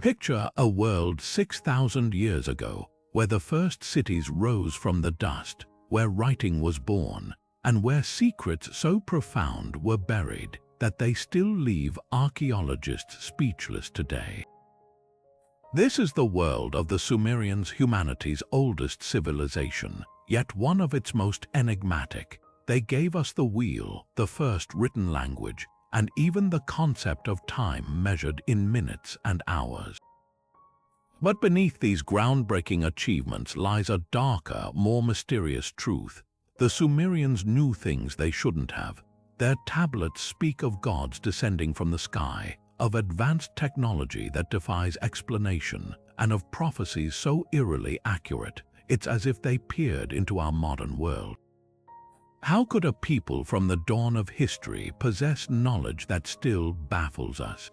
Picture a world 6,000 years ago, where the first cities rose from the dust, where writing was born, and where secrets so profound were buried that they still leave archaeologists speechless today. This is the world of the Sumerians, humanity's oldest civilization, yet one of its most enigmatic. They gave us the wheel, the first written language, and even the concept of time measured in minutes and hours. But beneath these groundbreaking achievements lies a darker, more mysterious truth. The Sumerians knew things they shouldn't have. Their tablets speak of gods descending from the sky, of advanced technology that defies explanation, and of prophecies so eerily accurate, it's as if they peered into our modern world. How could a people from the dawn of history possess knowledge that still baffles us?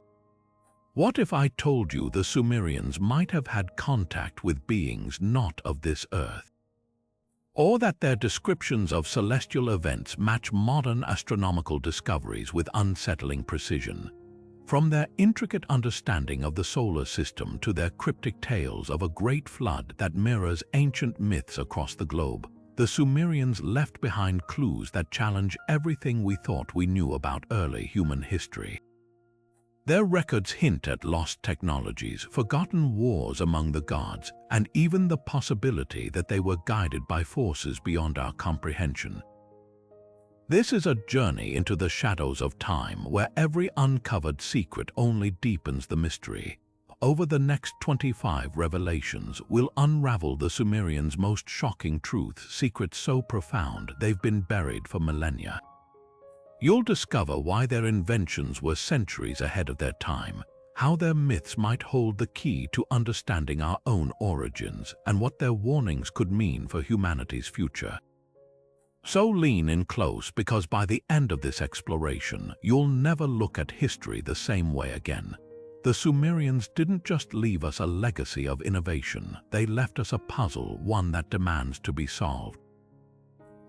What if I told you the Sumerians might have had contact with beings not of this earth? Or that their descriptions of celestial events match modern astronomical discoveries with unsettling precision? From their intricate understanding of the solar system to their cryptic tales of a great flood that mirrors ancient myths across the globe, the Sumerians left behind clues that challenge everything we thought we knew about early human history. Their records hint at lost technologies, forgotten wars among the gods, and even the possibility that they were guided by forces beyond our comprehension. This is a journey into the shadows of time where every uncovered secret only deepens the mystery. Over the next 25 revelations, we'll unravel the Sumerians' most shocking truths, secrets so profound they've been buried for millennia. You'll discover why their inventions were centuries ahead of their time, how their myths might hold the key to understanding our own origins, and what their warnings could mean for humanity's future. So lean in close, because by the end of this exploration, you'll never look at history the same way again. The Sumerians didn't just leave us a legacy of innovation, they left us a puzzle, one that demands to be solved.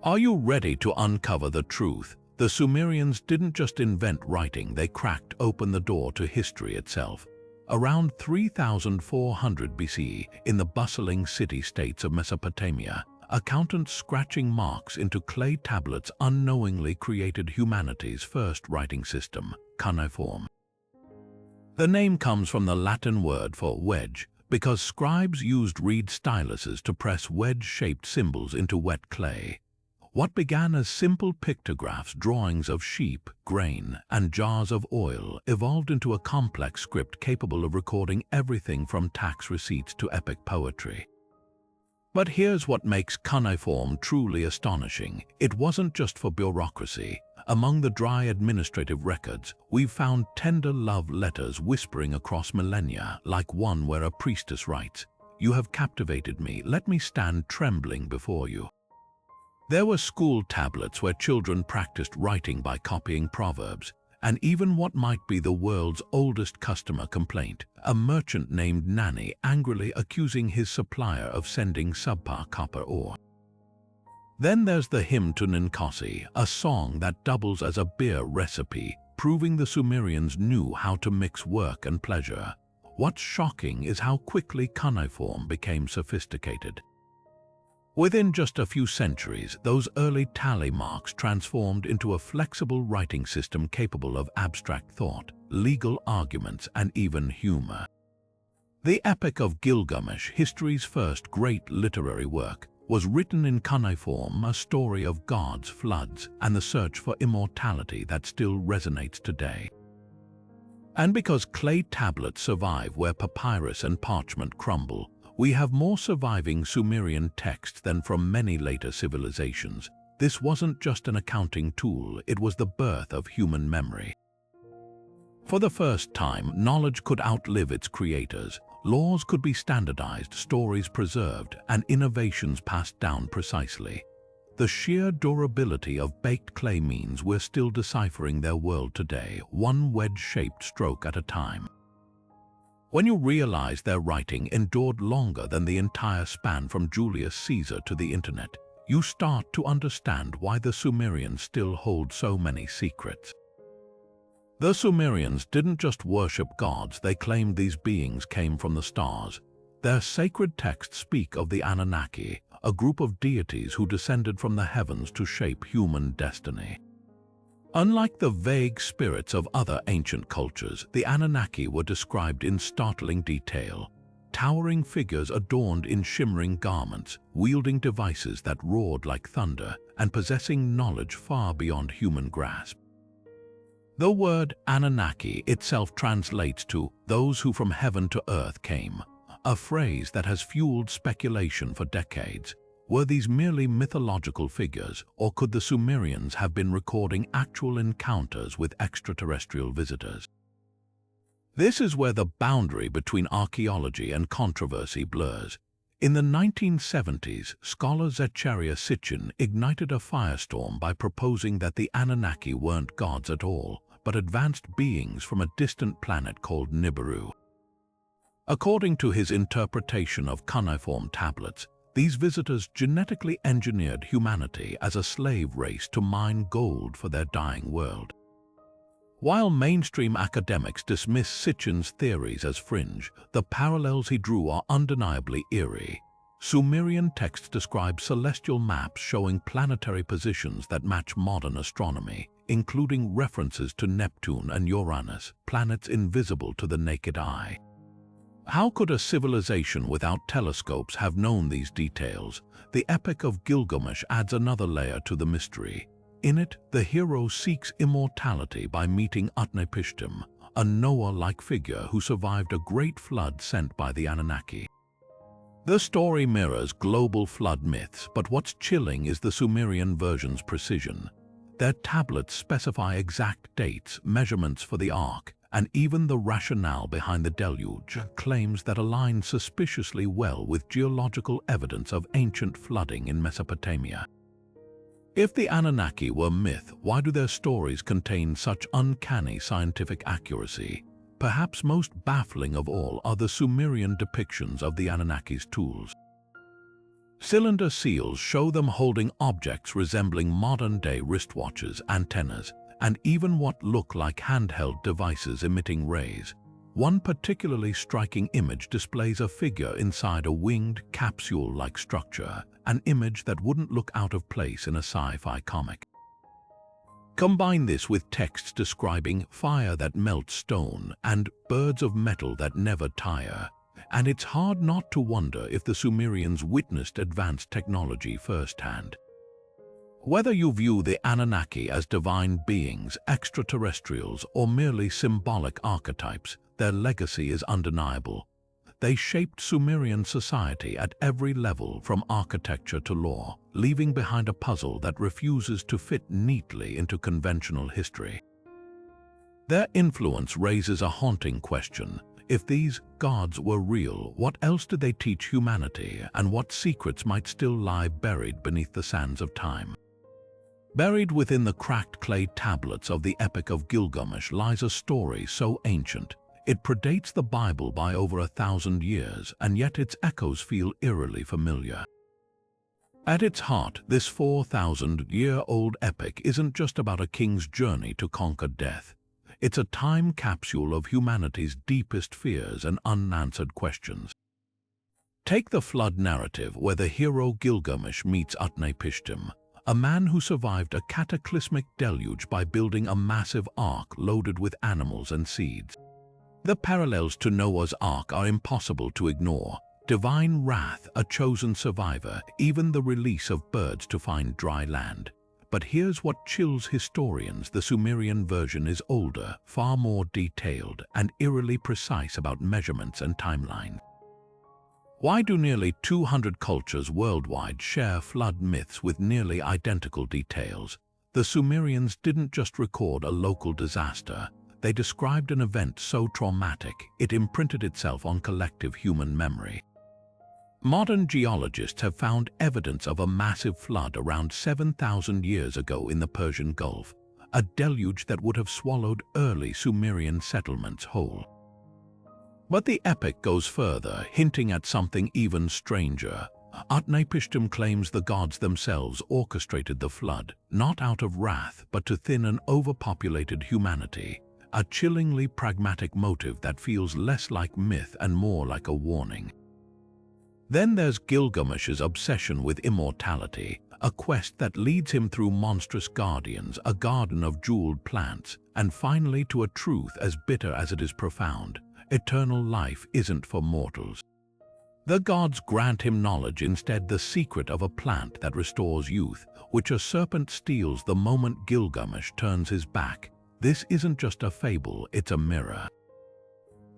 Are you ready to uncover the truth? The Sumerians didn't just invent writing, they cracked open the door to history itself. Around 3400 BCE, in the bustling city-states of Mesopotamia, accountants scratching marks into clay tablets unknowingly created humanity's first writing system, Cuneiform. The name comes from the Latin word for wedge, because scribes used reed styluses to press wedge-shaped symbols into wet clay. What began as simple pictographs, drawings of sheep, grain, and jars of oil, evolved into a complex script capable of recording everything from tax receipts to epic poetry. But here's what makes cuneiform truly astonishing. It wasn't just for bureaucracy. Among the dry administrative records, we've found tender love letters whispering across millennia, like one where a priestess writes, "You have captivated me, let me stand trembling before you." There were school tablets where children practiced writing by copying proverbs, and even what might be the world's oldest customer complaint, a merchant named Nani angrily accusing his supplier of sending subpar copper ore. Then there's the hymn to Ninkasi, a song that doubles as a beer recipe, proving the Sumerians knew how to mix work and pleasure. What's shocking is how quickly cuneiform became sophisticated. Within just a few centuries, those early tally marks transformed into a flexible writing system capable of abstract thought, legal arguments, and even humor. The Epic of Gilgamesh, history's first great literary work, was written in cuneiform, a story of gods, floods, and the search for immortality that still resonates today. And because clay tablets survive where papyrus and parchment crumble, we have more surviving Sumerian texts than from many later civilizations. This wasn't just an accounting tool, it was the birth of human memory. For the first time, knowledge could outlive its creators. Laws could be standardized, stories preserved, and innovations passed down precisely. The sheer durability of baked clay means we're still deciphering their world today, one wedge-shaped stroke at a time. When you realize their writing endured longer than the entire span from Julius Caesar to the internet, you start to understand why the Sumerians still hold so many secrets. The Sumerians didn't just worship gods, they claimed these beings came from the stars. Their sacred texts speak of the Anunnaki, a group of deities who descended from the heavens to shape human destiny. Unlike the vague spirits of other ancient cultures, the Anunnaki were described in startling detail. Towering figures adorned in shimmering garments, wielding devices that roared like thunder, and possessing knowledge far beyond human grasp. The word Anunnaki itself translates to "those who from heaven to earth came," a phrase that has fueled speculation for decades. Were these merely mythological figures, or could the Sumerians have been recording actual encounters with extraterrestrial visitors? This is where the boundary between archaeology and controversy blurs. In the 1970s, scholar Zecharia Sitchin ignited a firestorm by proposing that the Anunnaki weren't gods at all, but advanced beings from a distant planet called Nibiru. According to his interpretation of cuneiform tablets, these visitors genetically engineered humanity as a slave race to mine gold for their dying world. While mainstream academics dismiss Sitchin's theories as fringe, the parallels he drew are undeniably eerie. Sumerian texts describe celestial maps showing planetary positions that match modern astronomy, including references to Neptune and Uranus, planets invisible to the naked eye. How could a civilization without telescopes have known these details? The Epic of Gilgamesh adds another layer to the mystery. In it, the hero seeks immortality by meeting Utnapishtim, a Noah-like figure who survived a great flood sent by the Anunnaki. The story mirrors global flood myths, but what's chilling is the Sumerian version's precision. Their tablets specify exact dates, measurements for the ark, and even the rationale behind the deluge claims that align suspiciously well with geological evidence of ancient flooding in Mesopotamia. If the Anunnaki were myth, why do their stories contain such uncanny scientific accuracy? Perhaps most baffling of all are the Sumerian depictions of the Anunnaki's tools. Cylinder seals show them holding objects resembling modern-day wristwatches, antennas, and even what look like handheld devices emitting rays. One particularly striking image displays a figure inside a winged, capsule-like structure, an image that wouldn't look out of place in a sci-fi comic. Combine this with texts describing fire that melts stone and birds of metal that never tire, and it's hard not to wonder if the Sumerians witnessed advanced technology firsthand. Whether you view the Anunnaki as divine beings, extraterrestrials, or merely symbolic archetypes, their legacy is undeniable. They shaped Sumerian society at every level, from architecture to law, leaving behind a puzzle that refuses to fit neatly into conventional history. Their influence raises a haunting question. If these gods were real, what else did they teach humanity, and what secrets might still lie buried beneath the sands of time? Buried within the cracked clay tablets of the Epic of Gilgamesh lies a story so ancient, it predates the Bible by over 1,000 years, and yet its echoes feel eerily familiar. At its heart, this 4,000-year-old epic isn't just about a king's journey to conquer death. It's a time capsule of humanity's deepest fears and unanswered questions. Take the flood narrative, where the hero Gilgamesh meets Utnapishtim, a man who survived a cataclysmic deluge by building a massive ark loaded with animals and seeds. The parallels to Noah's Ark are impossible to ignore. Divine wrath, a chosen survivor, even the release of birds to find dry land. But here's what chills historians: the Sumerian version is older, far more detailed, and eerily precise about measurements and timelines. Why do nearly 200 cultures worldwide share flood myths with nearly identical details? The Sumerians didn't just record a local disaster. They described an event so traumatic, it imprinted itself on collective human memory. Modern geologists have found evidence of a massive flood around 7,000 years ago in the Persian Gulf, a deluge that would have swallowed early Sumerian settlements whole. But the epic goes further, hinting at something even stranger. Utnapishtim claims the gods themselves orchestrated the flood, not out of wrath, but to thin an overpopulated humanity. a chillingly pragmatic motive that feels less like myth and more like a warning. Then there's Gilgamesh's obsession with immortality, a quest that leads him through monstrous guardians, a garden of jeweled plants, and finally to a truth as bitter as it is profound: eternal life isn't for mortals. The gods grant him knowledge instead, the secret of a plant that restores youth, which a serpent steals the moment Gilgamesh turns his back. This isn't just a fable, it's a mirror.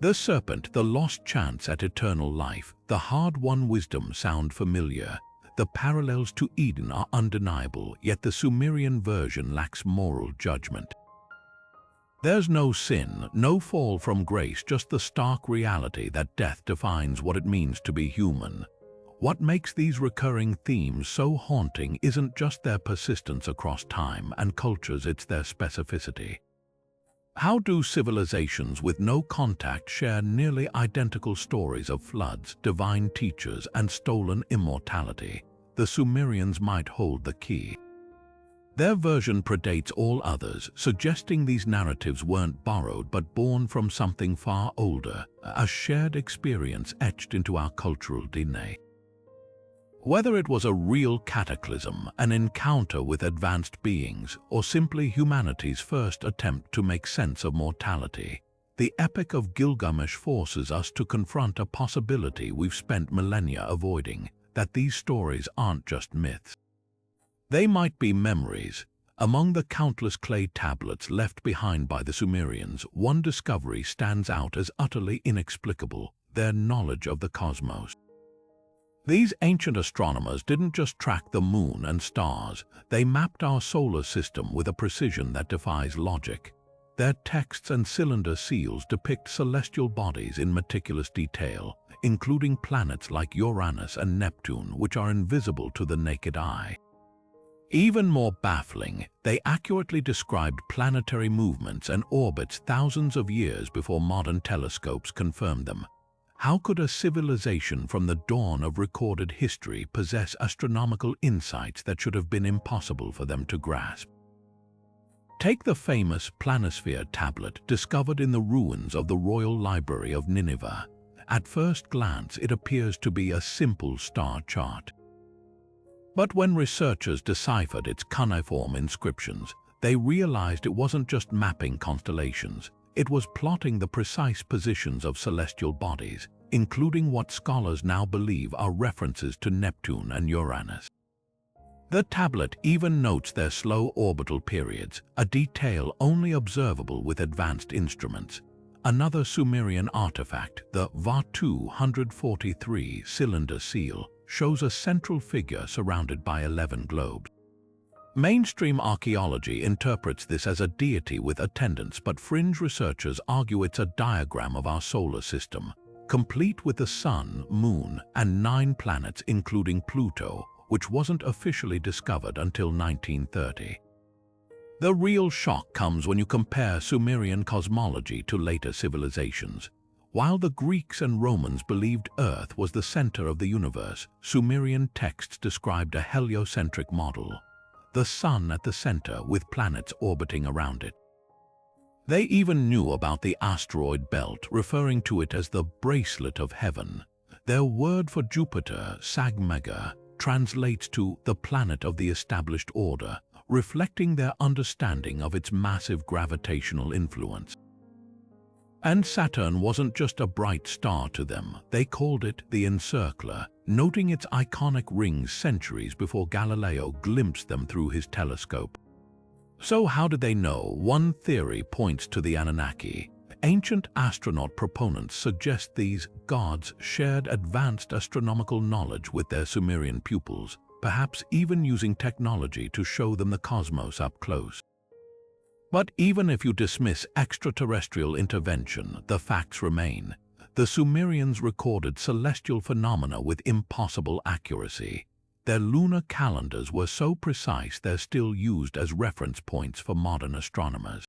The serpent, the lost chance at eternal life, the hard-won wisdom sound familiar. The parallels to Eden are undeniable, yet the Sumerian version lacks moral judgment. There's no sin, no fall from grace, just the stark reality that death defines what it means to be human. What makes these recurring themes so haunting isn't just their persistence across time and cultures, it's their specificity. How do civilizations with no contact share nearly identical stories of floods, divine teachers, and stolen immortality? The Sumerians might hold the key. Their version predates all others, suggesting these narratives weren't borrowed but born from something far older, a shared experience etched into our cultural DNA. Whether it was a real cataclysm, an encounter with advanced beings, or simply humanity's first attempt to make sense of mortality, the Epic of Gilgamesh forces us to confront a possibility we've spent millennia avoiding: that these stories aren't just myths. They might be memories. Among the countless clay tablets left behind by the Sumerians, one discovery stands out as utterly inexplicable: their knowledge of the cosmos. These ancient astronomers didn't just track the moon and stars, they mapped our solar system with a precision that defies logic. Their texts and cylinder seals depict celestial bodies in meticulous detail, including planets like Uranus and Neptune, which are invisible to the naked eye. Even more baffling, they accurately described planetary movements and orbits thousands of years before modern telescopes confirmed them. How could a civilization from the dawn of recorded history possess astronomical insights that should have been impossible for them to grasp? Take the famous planisphere tablet discovered in the ruins of the Royal Library of Nineveh. At first glance, it appears to be a simple star chart. But when researchers deciphered its cuneiform inscriptions, they realized it wasn't just mapping constellations. It was plotting the precise positions of celestial bodies, including what scholars now believe are references to Neptune and Uranus. The tablet even notes their slow orbital periods, a detail only observable with advanced instruments. Another Sumerian artifact, the Vatu 143 cylinder seal, shows a central figure surrounded by 11 globes. Mainstream archaeology interprets this as a deity with attendants, but fringe researchers argue it's a diagram of our solar system, complete with the sun, moon, and 9 planets including Pluto, which wasn't officially discovered until 1930. The real shock comes when you compare Sumerian cosmology to later civilizations. While the Greeks and Romans believed Earth was the center of the universe, Sumerian texts described a heliocentric model: the sun at the center with planets orbiting around it. They even knew about the asteroid belt, referring to it as the bracelet of heaven. Their word for Jupiter, Sagmega, translates to the planet of the established order, reflecting their understanding of its massive gravitational influence. And Saturn wasn't just a bright star to them. They called it the encircler, noting its iconic rings centuries before Galileo glimpsed them through his telescope. So how did they know? One theory points to the Anunnaki. Ancient astronaut proponents suggest these gods shared advanced astronomical knowledge with their Sumerian pupils, perhaps even using technology to show them the cosmos up close. But even if you dismiss extraterrestrial intervention, the facts remain. The Sumerians recorded celestial phenomena with impossible accuracy. Their lunar calendars were so precise they're still used as reference points for modern astronomers.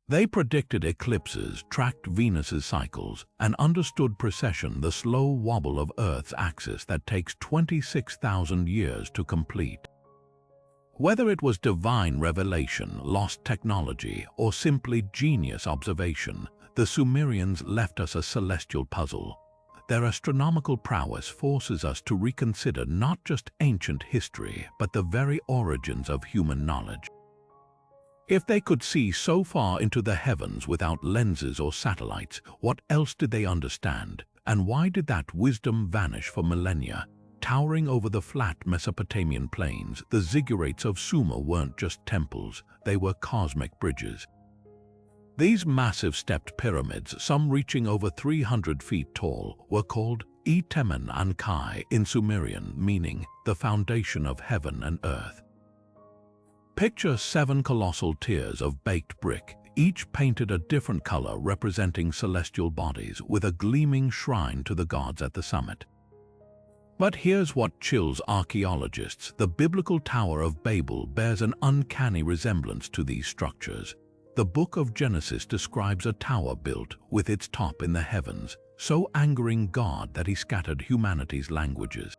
They predicted eclipses, tracked Venus's cycles, and understood precession, the slow wobble of Earth's axis that takes 26,000 years to complete. Whether it was divine revelation, lost technology, or simply genius observation, the Sumerians left us a celestial puzzle. Their astronomical prowess forces us to reconsider not just ancient history, but the very origins of human knowledge. If they could see so far into the heavens without lenses or satellites, what else did they understand? And why did that wisdom vanish for millennia? Towering over the flat Mesopotamian plains, the ziggurats of Sumer weren't just temples, they were cosmic bridges. These massive stepped pyramids, some reaching over 300 feet tall, were called Etemen Ankai in Sumerian, meaning the foundation of heaven and earth. Picture 7 colossal tiers of baked brick, each painted a different color representing celestial bodies, with a gleaming shrine to the gods at the summit. But here's what chills archaeologists. The biblical Tower of Babel bears an uncanny resemblance to these structures. The book of Genesis describes a tower built with its top in the heavens, so angering God that he scattered humanity's languages.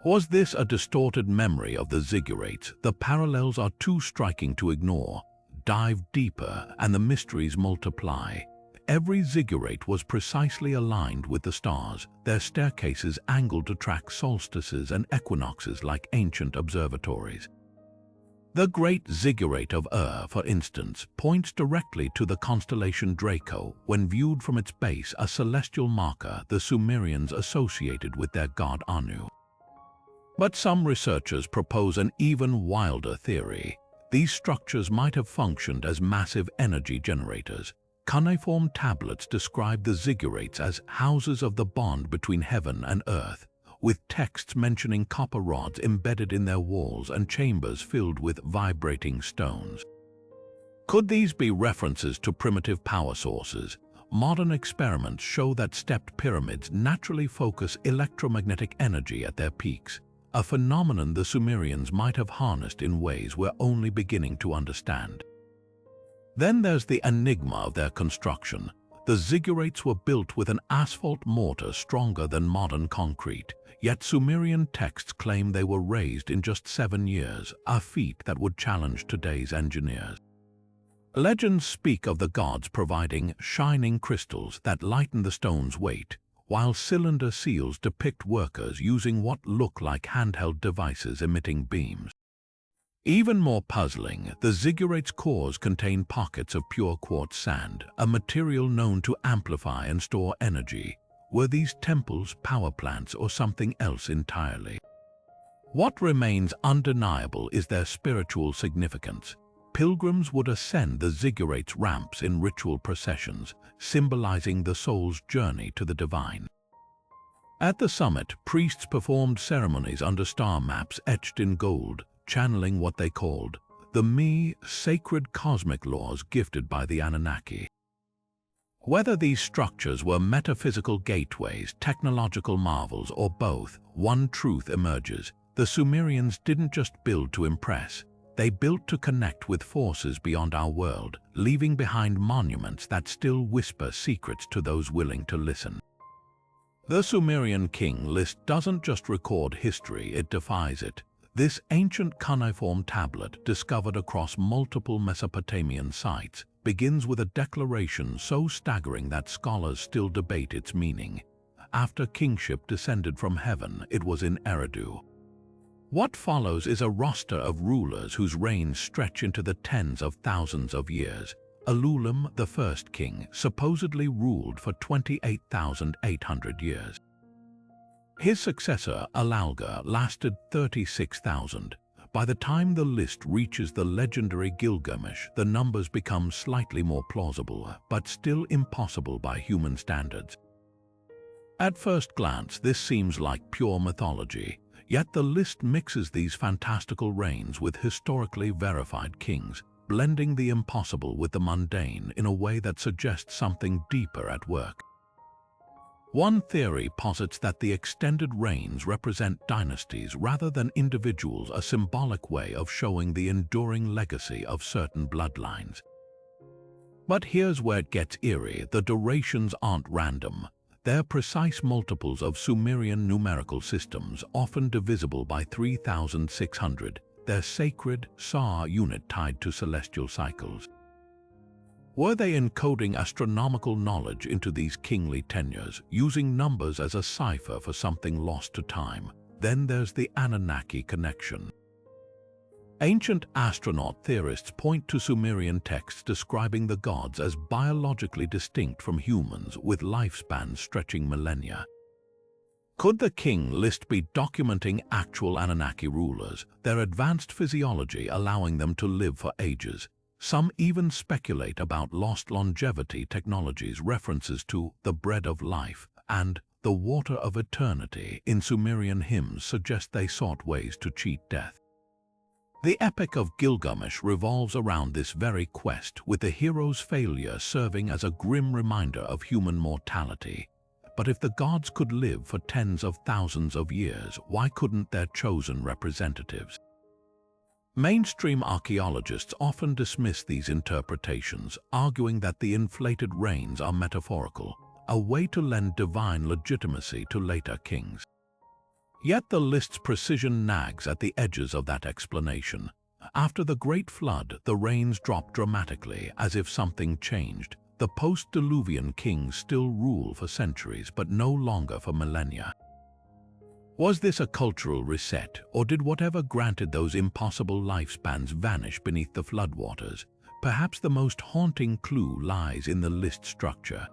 Was this a distorted memory of the ziggurats? The parallels are too striking to ignore. Dive deeper and the mysteries multiply. Every ziggurat was precisely aligned with the stars, their staircases angled to track solstices and equinoxes like ancient observatories. The Great Ziggurat of Ur, for instance, points directly to the constellation Draco when viewed from its base, a celestial marker the Sumerians associated with their god Anu. But some researchers propose an even wilder theory. These structures might have functioned as massive energy generators. Cuneiform tablets describe the ziggurats as houses of the bond between heaven and earth, with texts mentioning copper rods embedded in their walls and chambers filled with vibrating stones. Could these be references to primitive power sources? Modern experiments show that stepped pyramids naturally focus electromagnetic energy at their peaks, a phenomenon the Sumerians might have harnessed in ways we're only beginning to understand. Then there's the enigma of their construction. The ziggurats were built with an asphalt mortar stronger than modern concrete, yet Sumerian texts claim they were raised in just 7 years, a feat that would challenge today's engineers. Legends speak of the gods providing shining crystals that lighten the stone's weight, while cylinder seals depict workers using what look like handheld devices emitting beams. Even more puzzling, the ziggurats' cores contain pockets of pure quartz sand, a material known to amplify and store energy. Were these temples, power plants, or something else entirely? What remains undeniable is their spiritual significance. Pilgrims would ascend the ziggurats' ramps in ritual processions, symbolizing the soul's journey to the divine. At the summit, priests performed ceremonies under star maps etched in gold, channeling what they called the sacred cosmic laws gifted by the Anunnaki. Whether these structures were metaphysical gateways, technological marvels, or both, one truth emerges: the Sumerians didn't just build to impress, they built to connect with forces beyond our world, leaving behind monuments that still whisper secrets to those willing to listen. The Sumerian king list doesn't just record history, it defies it. This ancient cuneiform tablet, discovered across multiple Mesopotamian sites, begins with a declaration so staggering that scholars still debate its meaning. After kingship descended from heaven, it was in Eridu. What follows is a roster of rulers whose reigns stretch into the tens of thousands of years. Ululim, the first king, supposedly ruled for 28,800 years. His successor, Alalga, lasted 36,000. By the time the list reaches the legendary Gilgamesh, the numbers become slightly more plausible, but still impossible by human standards. At first glance, this seems like pure mythology, yet the list mixes these fantastical reigns with historically verified kings, blending the impossible with the mundane in a way that suggests something deeper at work. One theory posits that the extended reigns represent dynasties rather than individuals, a symbolic way of showing the enduring legacy of certain bloodlines. But here's where it gets eerie: the durations aren't random. They're precise multiples of Sumerian numerical systems, often divisible by 3,600. their sacred SAR unit tied to celestial cycles. Were they encoding astronomical knowledge into these kingly tenures, using numbers as a cipher for something lost to time? Then there's the Anunnaki connection. Ancient astronaut theorists point to Sumerian texts describing the gods as biologically distinct from humans with lifespans stretching millennia. Could the king list be documenting actual Anunnaki rulers, their advanced physiology allowing them to live for ages? Some even speculate about lost longevity technologies. References to the bread of life and the water of eternity in Sumerian hymns suggest they sought ways to cheat death. The Epic of Gilgamesh revolves around this very quest, with the hero's failure serving as a grim reminder of human mortality. But if the gods could live for tens of thousands of years, why couldn't their chosen representatives? Mainstream archaeologists often dismiss these interpretations, arguing that the inflated reigns are metaphorical, a way to lend divine legitimacy to later kings. Yet the list's precision nags at the edges of that explanation. After the Great Flood, the rains dropped dramatically, as if something changed. The post-Diluvian kings still rule for centuries, but no longer for millennia. Was this a cultural reset, or did whatever granted those impossible lifespans vanish beneath the floodwaters? Perhaps the most haunting clue lies in the list structure.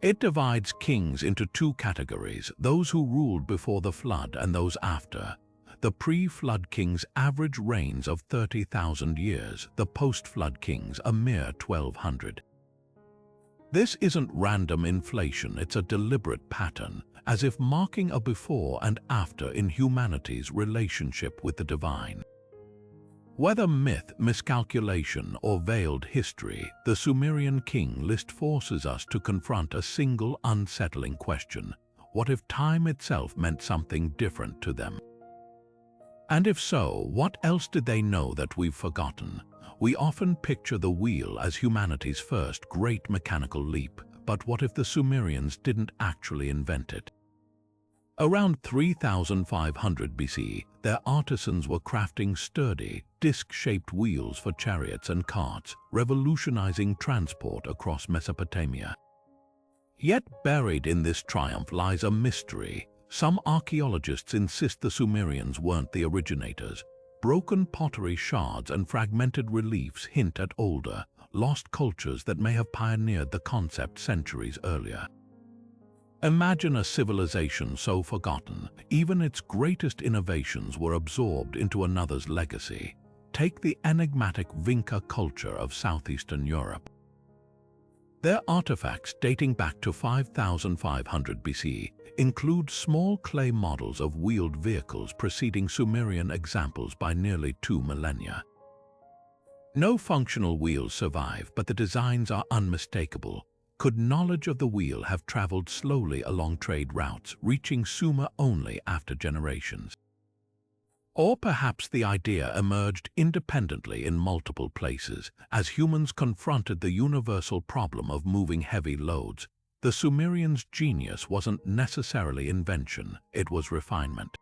It divides kings into two categories, those who ruled before the flood and those after. The pre-flood kings' average reigns of 30,000 years, the post-flood kings a mere 1,200. This isn't random inflation, it's a deliberate pattern, as if marking a before and after in humanity's relationship with the divine. Whether myth, miscalculation, or veiled history, the Sumerian king list forces us to confront a single unsettling question: what if time itself meant something different to them? And if so, what else did they know that we've forgotten? We often picture the wheel as humanity's first great mechanical leap, but what if the Sumerians didn't actually invent it? Around 3,500 BC, their artisans were crafting sturdy, disc-shaped wheels for chariots and carts, revolutionizing transport across Mesopotamia. Yet buried in this triumph lies a mystery. Some archaeologists insist the Sumerians weren't the originators. Broken pottery shards and fragmented reliefs hint at older, lost cultures that may have pioneered the concept centuries earlier. Imagine a civilization so forgotten, even its greatest innovations were absorbed into another's legacy. Take the enigmatic Vinca culture of southeastern Europe. Their artifacts, dating back to 5,500 BC, include small clay models of wheeled vehicles preceding Sumerian examples by nearly 2 millennia. No functional wheels survive, but the designs are unmistakable. Could knowledge of the wheel have traveled slowly along trade routes, reaching Sumer only after generations? Or perhaps the idea emerged independently in multiple places, as humans confronted the universal problem of moving heavy loads. The Sumerians' genius wasn't necessarily invention, it was refinement.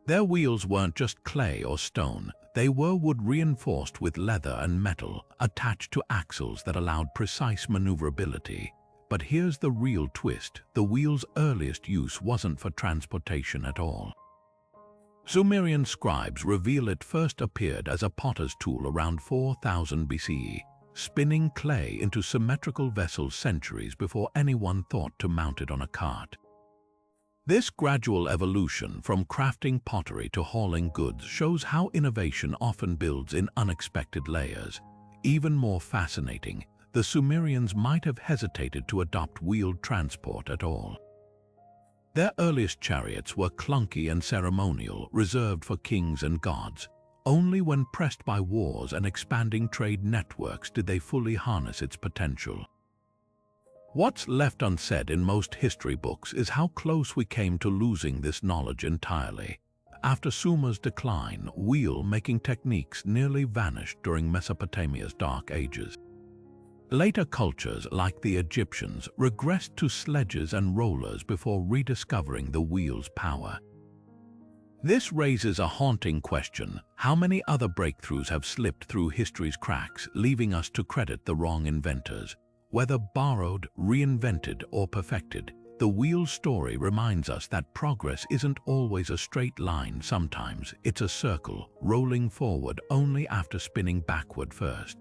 Their wheels weren't just clay or stone, they were wood reinforced with leather and metal, attached to axles that allowed precise maneuverability. But here's the real twist: the wheel's earliest use wasn't for transportation at all. Sumerian scribes reveal it first appeared as a potter's tool around 4000 BCE, spinning clay into symmetrical vessels centuries before anyone thought to mount it on a cart. This gradual evolution from crafting pottery to hauling goods shows how innovation often builds in unexpected layers. Even more fascinating, the Sumerians might have hesitated to adopt wheeled transport at all. Their earliest chariots were clunky and ceremonial, reserved for kings and gods. Only when pressed by wars and expanding trade networks did they fully harness its potential. What's left unsaid in most history books is how close we came to losing this knowledge entirely. After Sumer's decline, wheel-making techniques nearly vanished during Mesopotamia's Dark Ages. Later cultures, like the Egyptians, regressed to sledges and rollers before rediscovering the wheel's power. This raises a haunting question: how many other breakthroughs have slipped through history's cracks, leaving us to credit the wrong inventors? Whether borrowed, reinvented, or perfected, the wheel story reminds us that progress isn't always a straight line. Sometimes it's a circle, rolling forward only after spinning backward first.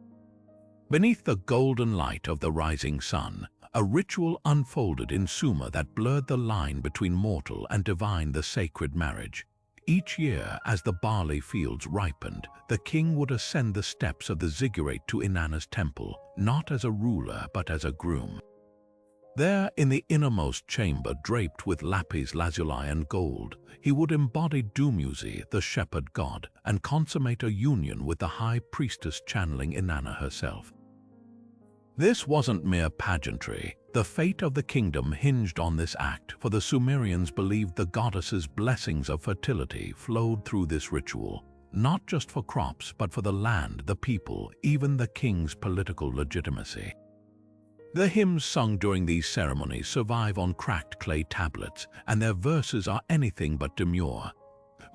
Beneath the golden light of the rising sun, a ritual unfolded in Sumer that blurred the line between mortal and divine: the sacred marriage. Each year, as the barley fields ripened, the king would ascend the steps of the ziggurat to Inanna's temple, not as a ruler but as a groom. There, in the innermost chamber draped with lapis lazuli and gold, he would embody Dumuzi, the shepherd god, and consummate a union with the high priestess, channeling Inanna herself. This wasn't mere pageantry. The fate of the kingdom hinged on this act, for the Sumerians believed the goddess's blessings of fertility flowed through this ritual, not just for crops but for the land, the people, even the king's political legitimacy. The hymns sung during these ceremonies survive on cracked clay tablets, and their verses are anything but demure.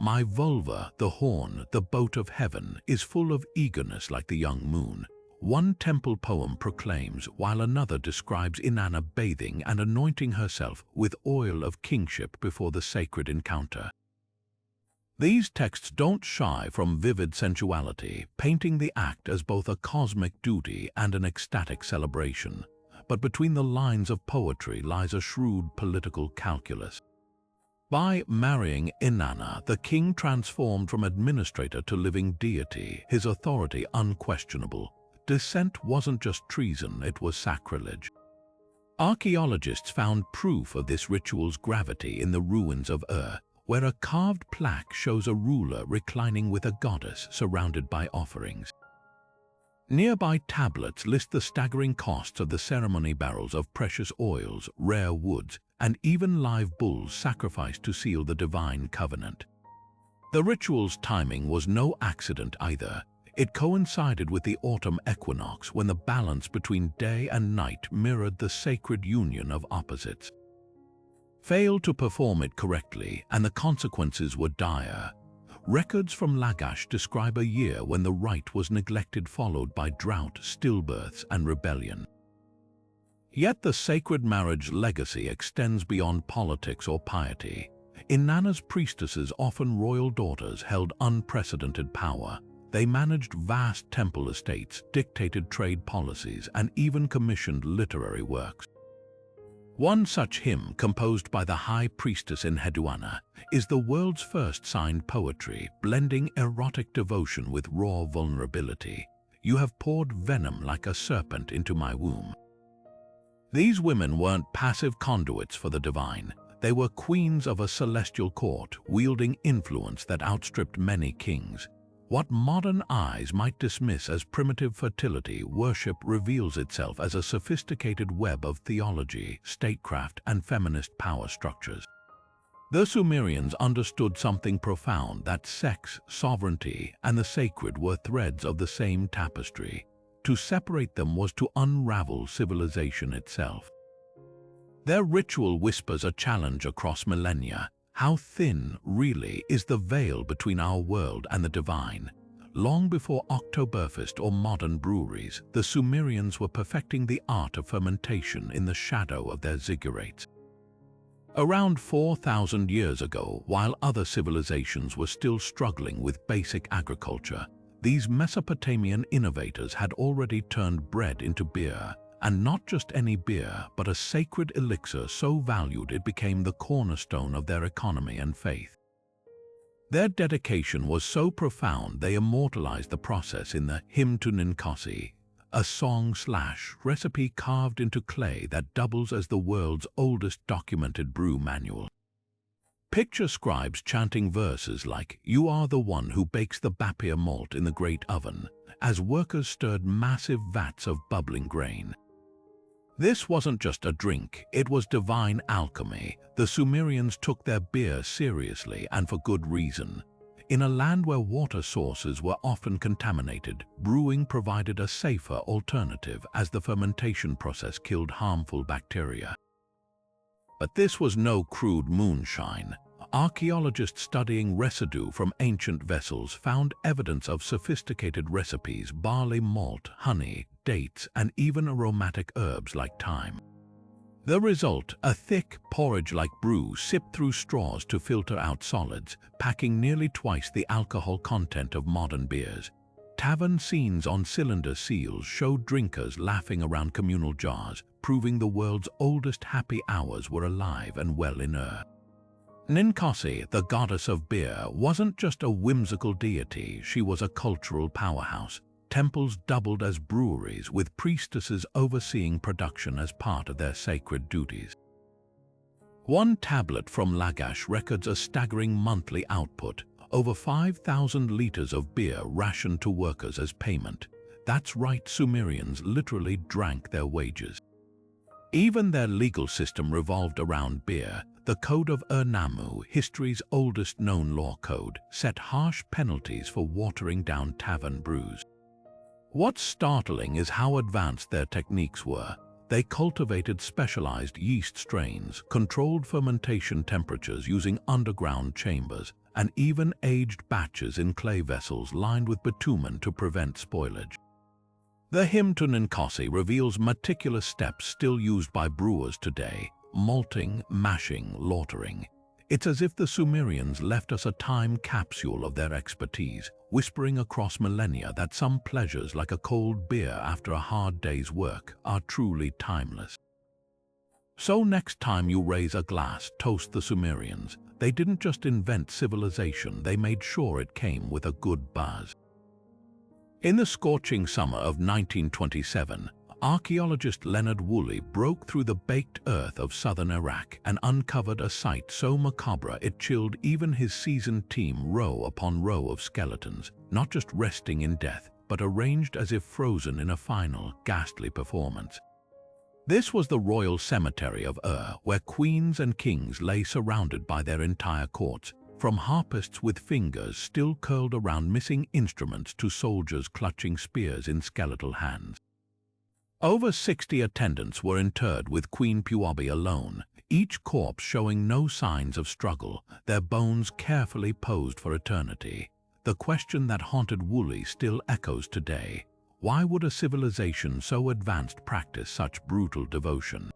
My vulva, the horn, the boat of heaven, is full of eagerness like the young moon. One temple poem proclaims, while another describes Inanna bathing and anointing herself with oil of kingship before the sacred encounter. These texts don't shy from vivid sensuality, painting the act as both a cosmic duty and an ecstatic celebration. But between the lines of poetry lies a shrewd political calculus. By marrying Inanna, the king transformed from administrator to living deity, his authority unquestionable. Dissent wasn't just treason, it was sacrilege. Archaeologists found proof of this ritual's gravity in the ruins of Ur, where a carved plaque shows a ruler reclining with a goddess surrounded by offerings. Nearby tablets list the staggering costs of the ceremony: barrels of precious oils, rare woods, and even live bulls sacrificed to seal the divine covenant. The ritual's timing was no accident either. It coincided with the autumn equinox, when the balance between day and night mirrored the sacred union of opposites. Fail to perform it correctly, and the consequences were dire. Records from Lagash describe a year when the rite was neglected, followed by drought, stillbirths, and rebellion. Yet the sacred marriage legacy extends beyond politics or piety. Inanna's priestesses, often royal daughters, held unprecedented power. They managed vast temple estates, dictated trade policies, and even commissioned literary works. One such hymn, composed by the high priestess Enheduanna, is the world's first signed poetry, blending erotic devotion with raw vulnerability. You have poured venom like a serpent into my womb. These women weren't passive conduits for the divine. They were queens of a celestial court, wielding influence that outstripped many kings. What modern eyes might dismiss as primitive fertility worship reveals itself as a sophisticated web of theology, statecraft, and feminist power structures. The Sumerians understood something profound: that sex, sovereignty, and the sacred were threads of the same tapestry. To separate them was to unravel civilization itself. Their ritual whispers a challenge across millennia. How thin, really, is the veil between our world and the divine? Long before Oktoberfest or modern breweries, the Sumerians were perfecting the art of fermentation in the shadow of their ziggurats. Around 4,000 years ago, while other civilizations were still struggling with basic agriculture, these Mesopotamian innovators had already turned bread into beer. And not just any beer, but a sacred elixir so valued it became the cornerstone of their economy and faith. Their dedication was so profound they immortalized the process in the Hymn to Ninkasi, a song/recipe carved into clay that doubles as the world's oldest documented brew manual. Picture scribes chanting verses like, "You are the one who bakes the bapir malt in the great oven," as workers stirred massive vats of bubbling grain. This wasn't just a drink, it was divine alchemy. The Sumerians took their beer seriously, and for good reason. In a land where water sources were often contaminated, brewing provided a safer alternative, as the fermentation process killed harmful bacteria. But this was no crude moonshine. Archaeologists studying residue from ancient vessels found evidence of sophisticated recipes: barley malt, honey, dates, and even aromatic herbs like thyme. The result, a thick, porridge-like brew sipped through straws to filter out solids, packing nearly twice the alcohol content of modern beers. Tavern scenes on cylinder seals showed drinkers laughing around communal jars, proving the world's oldest happy hours were alive and well in her. Ninkasi, the goddess of beer, wasn't just a whimsical deity, she was a cultural powerhouse. Temples doubled as breweries, with priestesses overseeing production as part of their sacred duties. One tablet from Lagash records a staggering monthly output, over 5,000 liters of beer rationed to workers as payment. That's right, Sumerians literally drank their wages. Even their legal system revolved around beer. The Code of Ur-Nammu, history's oldest known law code, set harsh penalties for watering down tavern brews. What's startling is how advanced their techniques were. They cultivated specialized yeast strains, controlled fermentation temperatures using underground chambers, and even aged batches in clay vessels lined with bitumen to prevent spoilage. The hymn to Ninkasi reveals meticulous steps still used by brewers today: malting, mashing, lautering. It's as if the Sumerians left us a time capsule of their expertise, whispering across millennia that some pleasures, like a cold beer after a hard day's work, are truly timeless. So next time you raise a glass, toast the Sumerians. They didn't just invent civilization, they made sure it came with a good buzz. In the scorching summer of 1927, archaeologist Leonard Woolley broke through the baked earth of southern Iraq and uncovered a sight so macabre it chilled even his seasoned team. Row upon row of skeletons, not just resting in death, but arranged as if frozen in a final, ghastly performance. This was the royal cemetery of Ur, where queens and kings lay surrounded by their entire courts, from harpists with fingers still curled around missing instruments to soldiers clutching spears in skeletal hands. Over 60 attendants were interred with Queen Puabi alone, each corpse showing no signs of struggle, their bones carefully posed for eternity. The question that haunted Woolley still echoes today: why would a civilization so advanced practice such brutal devotion?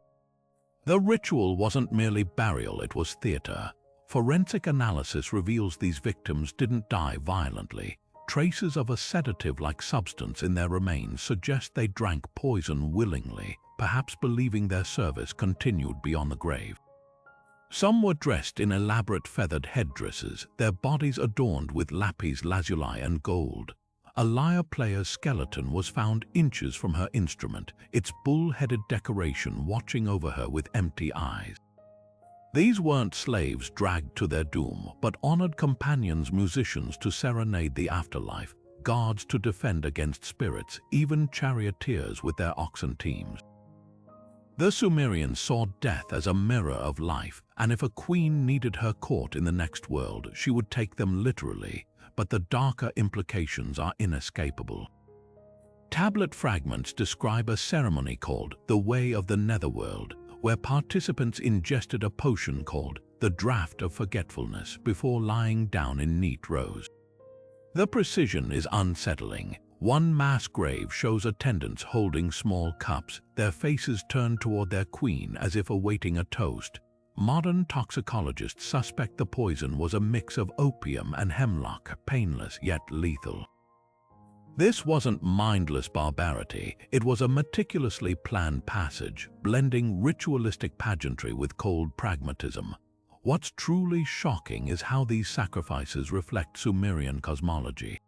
The ritual wasn't merely burial, it was theater. Forensic analysis reveals these victims didn't die violently. Traces of a sedative-like substance in their remains suggest they drank poison willingly, perhaps believing their service continued beyond the grave. Some were dressed in elaborate feathered headdresses, their bodies adorned with lapis lazuli and gold. A lyre player's skeleton was found inches from her instrument, its bull-headed decoration watching over her with empty eyes. These weren't slaves dragged to their doom, but honored companions, musicians to serenade the afterlife, guards to defend against spirits, even charioteers with their oxen teams. The Sumerians saw death as a mirror of life, and if a queen needed her court in the next world, she would take them literally, but the darker implications are inescapable. Tablet fragments describe a ceremony called the Way of the Netherworld, where participants ingested a potion called the Draught of Forgetfulness before lying down in neat rows. The precision is unsettling. One mass grave shows attendants holding small cups, their faces turned toward their queen as if awaiting a toast. Modern toxicologists suspect the poison was a mix of opium and hemlock, painless yet lethal. This wasn't mindless barbarity, it was a meticulously planned passage, blending ritualistic pageantry with cold pragmatism. What's truly shocking is how these sacrifices reflect Sumerian cosmology.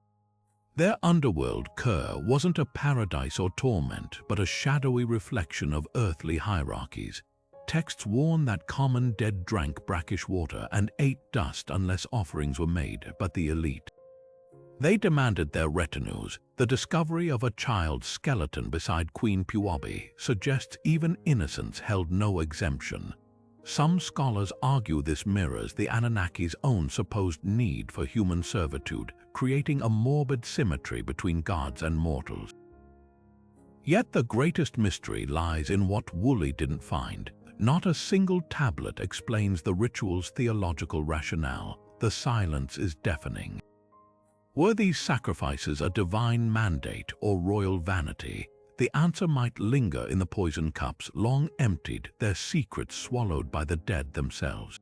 Their underworld, Kur, wasn't a paradise or torment, but a shadowy reflection of earthly hierarchies. Texts warn that common dead drank brackish water and ate dust unless offerings were made, but the elite. They demanded their retinues. The discovery of a child's skeleton beside Queen Puabi suggests even innocence held no exemption. Some scholars argue this mirrors the Anunnaki's own supposed need for human servitude, creating a morbid symmetry between gods and mortals. Yet the greatest mystery lies in what Woolley didn't find. Not a single tablet explains the ritual's theological rationale. The silence is deafening. Were these sacrifices a divine mandate or royal vanity? The answer might linger in the poison cups, long emptied, their secrets swallowed by the dead themselves.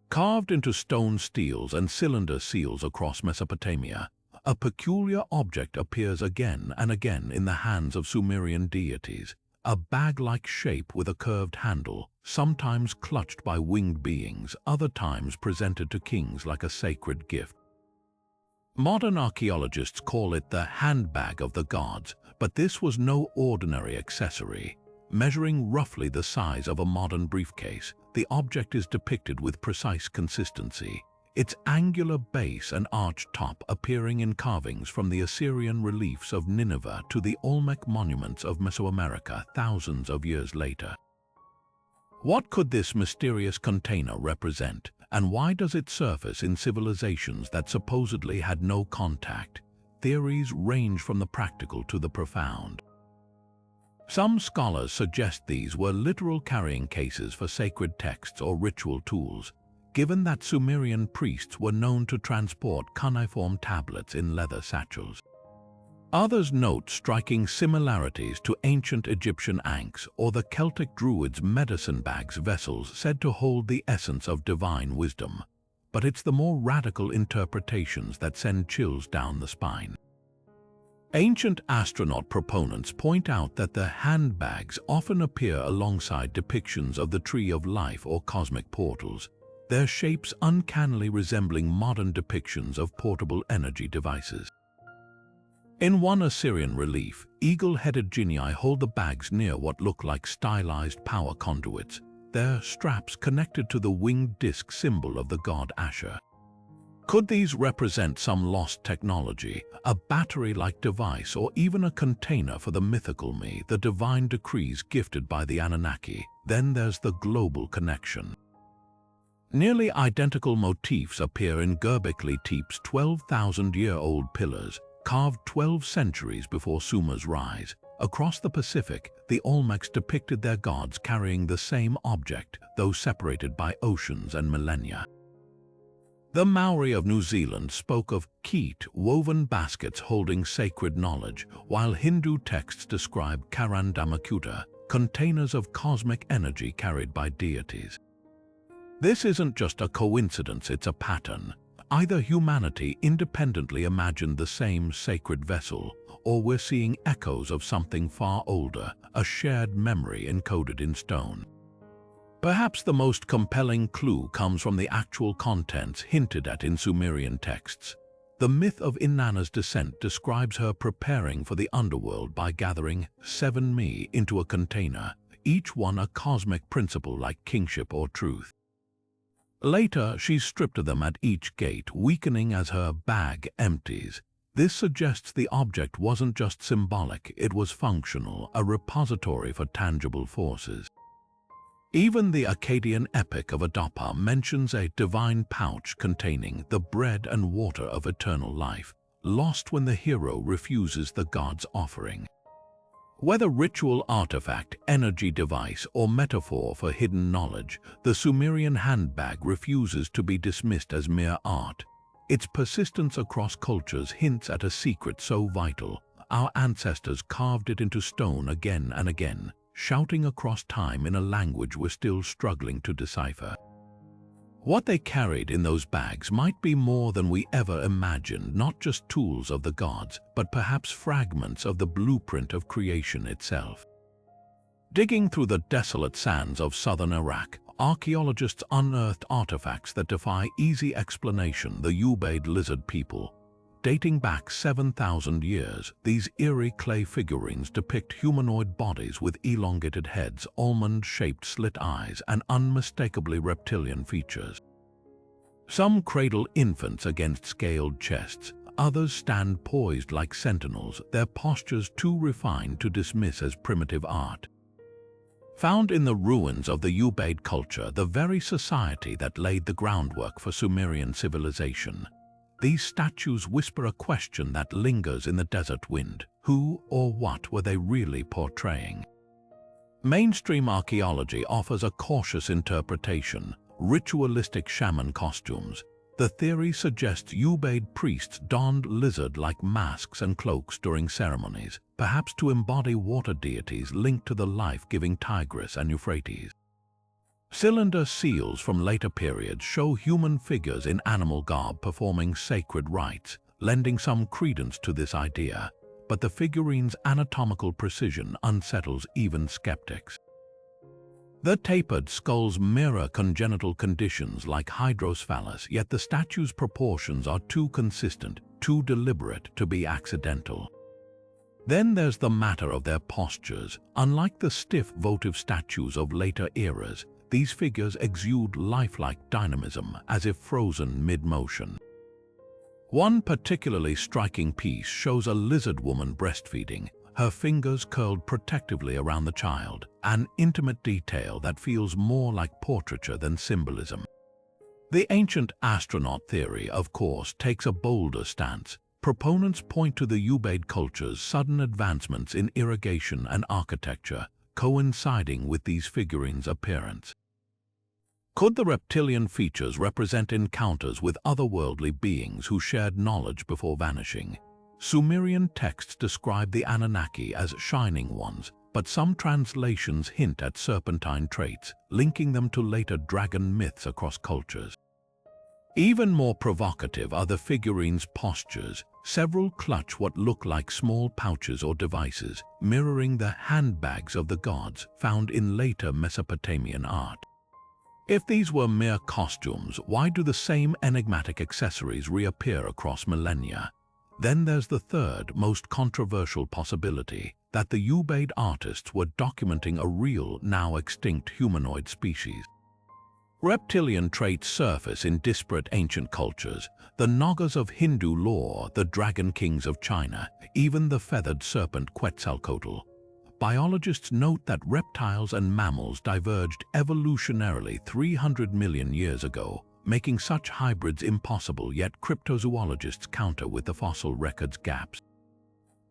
Carved into stone steels and cylinder seals across Mesopotamia, a peculiar object appears again and again in the hands of Sumerian deities, a bag-like shape with a curved handle, sometimes clutched by winged beings, other times presented to kings like a sacred gift. Modern archaeologists call it the handbag of the gods, but this was no ordinary accessory. Measuring roughly the size of a modern briefcase, the object is depicted with precise consistency, its angular base and arched top appearing in carvings from the Assyrian reliefs of Nineveh to the Olmec monuments of Mesoamerica thousands of years later. What could this mysterious container represent, and why does it surface in civilizations that supposedly had no contact? Theories range from the practical to the profound. Some scholars suggest these were literal carrying cases for sacred texts or ritual tools, given that Sumerian priests were known to transport cuneiform tablets in leather satchels. Others note striking similarities to ancient Egyptian ankhs or the Celtic Druids' medicine bags, vessels said to hold the essence of divine wisdom. But it's the more radical interpretations that send chills down the spine. Ancient astronaut proponents point out that the handbags often appear alongside depictions of the Tree of Life or cosmic portals, their shapes uncannily resembling modern depictions of portable energy devices. In one Assyrian relief, eagle-headed genii hold the bags near what look like stylized power conduits, their straps connected to the winged disc symbol of the god Asher. Could these represent some lost technology, a battery-like device, or even a container for the mythical me, the divine decrees gifted by the Anunnaki? Then there's the global connection. Nearly identical motifs appear in Göbekli Tepe's 12,000-year-old pillars, carved 12 centuries before Sumer's rise. Across the Pacific, the Olmecs depicted their gods carrying the same object, though separated by oceans and millennia. The Maori of New Zealand spoke of keet, woven baskets holding sacred knowledge, while Hindu texts describe karandamakuta, containers of cosmic energy carried by deities. This isn't just a coincidence, it's a pattern. Either humanity independently imagined the same sacred vessel, or we're seeing echoes of something far older, a shared memory encoded in stone. Perhaps the most compelling clue comes from the actual contents hinted at in Sumerian texts. The myth of Inanna's descent describes her preparing for the underworld by gathering 7 me into a container, each one a cosmic principle like kingship or truth. Later, she's stripped of them at each gate, weakening as her bag empties. This suggests the object wasn't just symbolic, it was functional, a repository for tangible forces. Even the Akkadian epic of Adapa mentions a divine pouch containing the bread and water of eternal life, lost when the hero refuses the god's offering. Whether ritual artifact, energy device, or metaphor for hidden knowledge, the Sumerian handbag refuses to be dismissed as mere art. Its persistence across cultures hints at a secret so vital, our ancestors carved it into stone again and again, shouting across time in a language we're still struggling to decipher. What they carried in those bags might be more than we ever imagined, not just tools of the gods, but perhaps fragments of the blueprint of creation itself. Digging through the desolate sands of southern Iraq, archaeologists unearthed artifacts that defy easy explanation: the Ubaid lizard people. Dating back 7,000 years, these eerie clay figurines depict humanoid bodies with elongated heads, almond-shaped slit eyes, and unmistakably reptilian features. Some cradle infants against scaled chests, others stand poised like sentinels, their postures too refined to dismiss as primitive art. Found in the ruins of the Ubaid culture, the very society that laid the groundwork for Sumerian civilization, these statues whisper a question that lingers in the desert wind. Who or what were they really portraying? Mainstream archaeology offers a cautious interpretation: ritualistic shaman costumes. The theory suggests Ubaid priests donned lizard-like masks and cloaks during ceremonies, perhaps to embody water deities linked to the life-giving Tigris and Euphrates. Cylinder seals from later periods show human figures in animal garb performing sacred rites, lending some credence to this idea, but the figurine's anatomical precision unsettles even skeptics. The tapered skulls mirror congenital conditions like hydrocephalus, yet the statue's proportions are too consistent, too deliberate to be accidental. Then there's the matter of their postures. Unlike the stiff votive statues of later eras, these figures exude lifelike dynamism, as if frozen mid-motion. One particularly striking piece shows a lizard woman breastfeeding, her fingers curled protectively around the child, an intimate detail that feels more like portraiture than symbolism. The ancient astronaut theory, of course, takes a bolder stance. Proponents point to the Ubaid culture's sudden advancements in irrigation and architecture, coinciding with these figurines' appearance. Could the reptilian features represent encounters with otherworldly beings who shared knowledge before vanishing? Sumerian texts describe the Anunnaki as shining ones, but some translations hint at serpentine traits, linking them to later dragon myths across cultures. Even more provocative are the figurines' postures. Several clutch what look like small pouches or devices, mirroring the handbags of the gods found in later Mesopotamian art. If these were mere costumes, why do the same enigmatic accessories reappear across millennia? Then there's the third, most controversial possibility, that the Ubaid artists were documenting a real, now extinct humanoid species. Reptilian traits surface in disparate ancient cultures: the Nagas of Hindu lore, the dragon kings of China, even the feathered serpent Quetzalcoatl. Biologists note that reptiles and mammals diverged evolutionarily 300 million years ago, making such hybrids impossible, yet cryptozoologists counter with the fossil record's gaps.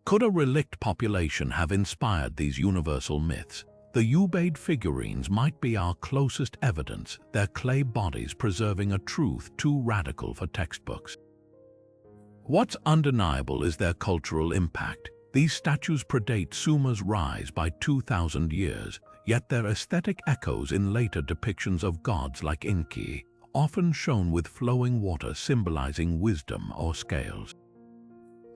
Could a relict population have inspired these universal myths? The Ubaid figurines might be our closest evidence, their clay bodies preserving a truth too radical for textbooks. What's undeniable is their cultural impact. These statues predate Sumer's rise by 2,000 years, yet their aesthetic echoes in later depictions of gods like Enki, often shown with flowing water symbolizing wisdom or scales.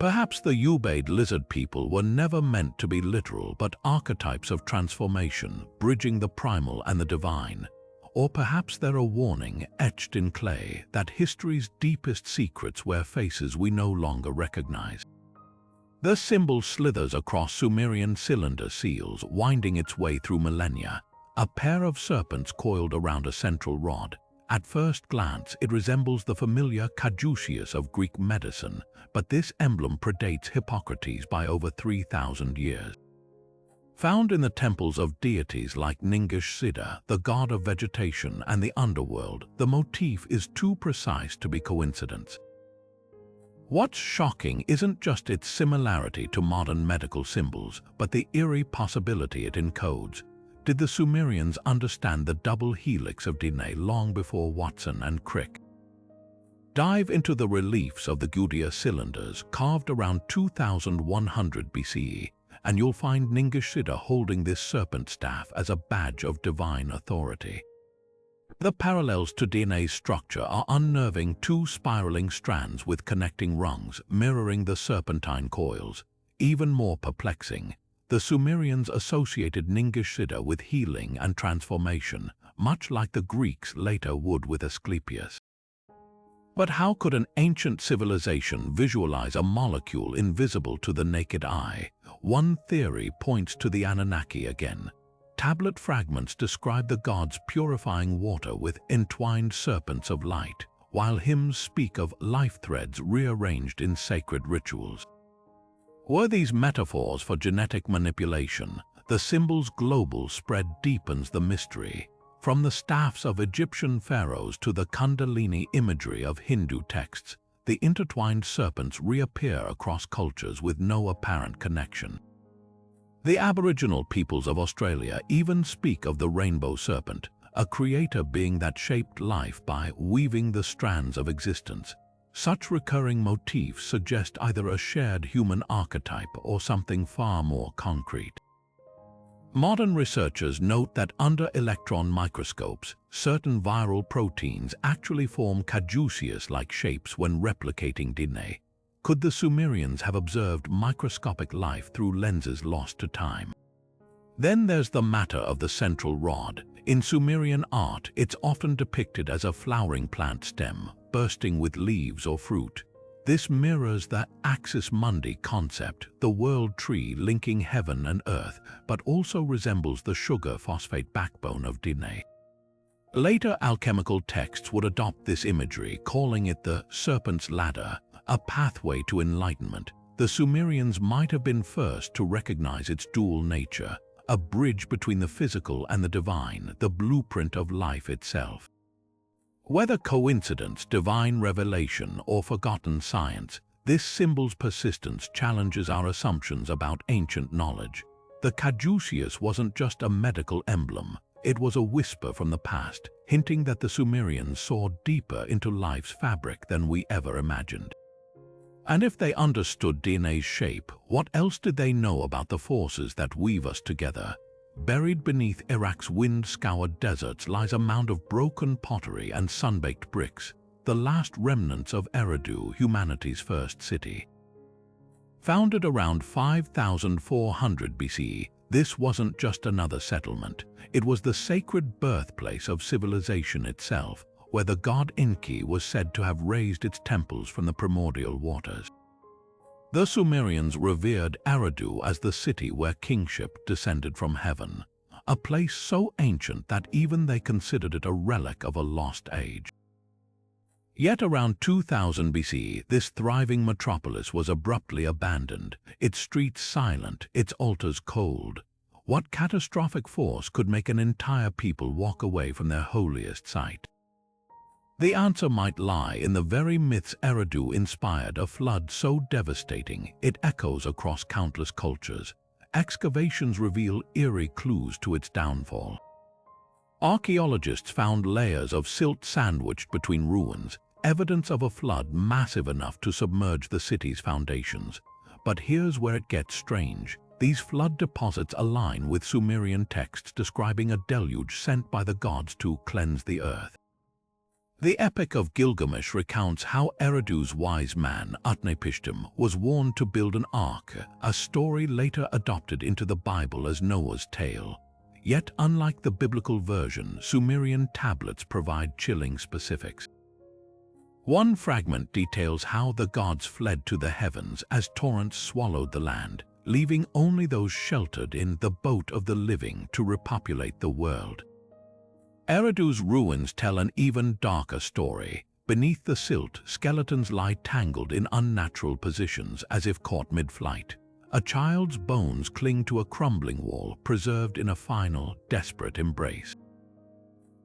Perhaps the Ubaid lizard people were never meant to be literal but archetypes of transformation, bridging the primal and the divine. Or perhaps they're a warning, etched in clay, that history's deepest secrets wear faces we no longer recognize. The symbol slithers across Sumerian cylinder seals, winding its way through millennia, a pair of serpents coiled around a central rod. At first glance, it resembles the familiar caduceus of Greek medicine, but this emblem predates Hippocrates by over 3,000 years. Found in the temples of deities like Ningish-Siddha, the god of vegetation and the underworld, the motif is too precise to be coincidence. What's shocking isn't just its similarity to modern medical symbols, but the eerie possibility it encodes. Did the Sumerians understand the double helix of DNA long before Watson and Crick? Dive into the reliefs of the Gudea cylinders, carved around 2100 BCE, and you'll find Ningish-Siddha holding this serpent staff as a badge of divine authority. The parallels to DNA's structure are unnerving: two spiraling strands with connecting rungs, mirroring the serpentine coils. Even more perplexing, the Sumerians associated Ningish-Siddha with healing and transformation, much like the Greeks later would with Asclepius. But how could an ancient civilization visualize a molecule invisible to the naked eye? One theory points to the Anunnaki again. Tablet fragments describe the gods purifying water with entwined serpents of light, while hymns speak of life threads rearranged in sacred rituals. Were these metaphors for genetic manipulation? The symbol's global spread deepens the mystery. From the staffs of Egyptian pharaohs to the Kundalini imagery of Hindu texts, the intertwined serpents reappear across cultures with no apparent connection. The Aboriginal peoples of Australia even speak of the rainbow serpent, a creator being that shaped life by weaving the strands of existence. Such recurring motifs suggest either a shared human archetype or something far more concrete. Modern researchers note that under electron microscopes, certain viral proteins actually form caduceus-like shapes when replicating DNA. Could the Sumerians have observed microscopic life through lenses lost to time? Then there's the matter of the central rod. In Sumerian art, it's often depicted as a flowering plant stem, bursting with leaves or fruit. This mirrors the axis mundi concept, the world tree linking heaven and earth, but also resembles the sugar-phosphate backbone of DNA. Later alchemical texts would adopt this imagery, calling it the serpent's ladder, a pathway to enlightenment. The Sumerians might have been first to recognize its dual nature, a bridge between the physical and the divine, the blueprint of life itself. Whether coincidence, divine revelation, or forgotten science, this symbol's persistence challenges our assumptions about ancient knowledge. The caduceus wasn't just a medical emblem, it was a whisper from the past, hinting that the Sumerians saw deeper into life's fabric than we ever imagined. And if they understood DNA's shape, what else did they know about the forces that weave us together? Buried beneath Iraq's wind-scoured deserts lies a mound of broken pottery and sun-baked bricks, the last remnants of Eridu, humanity's first city. Founded around 5400 BCE, this wasn't just another settlement. It was the sacred birthplace of civilization itself, where the god Enki was said to have raised its temples from the primordial waters. The Sumerians revered Eridu as the city where kingship descended from heaven, a place so ancient that even they considered it a relic of a lost age. Yet around 2000 BC, this thriving metropolis was abruptly abandoned, its streets silent, its altars cold. What catastrophic force could make an entire people walk away from their holiest site? The answer might lie in the very myths Eridu inspired, a flood so devastating it echoes across countless cultures. Excavations reveal eerie clues to its downfall. Archaeologists found layers of silt sandwiched between ruins, evidence of a flood massive enough to submerge the city's foundations. But here's where it gets strange. These flood deposits align with Sumerian texts describing a deluge sent by the gods to cleanse the earth. The Epic of Gilgamesh recounts how Eridu's wise man, Utnapishtim, was warned to build an ark, a story later adopted into the Bible as Noah's tale. Yet, unlike the biblical version, Sumerian tablets provide chilling specifics. One fragment details how the gods fled to the heavens as torrents swallowed the land, leaving only those sheltered in the boat of the living to repopulate the world. Eridu's ruins tell an even darker story. Beneath the silt, skeletons lie tangled in unnatural positions as if caught mid-flight. A child's bones cling to a crumbling wall, preserved in a final, desperate embrace.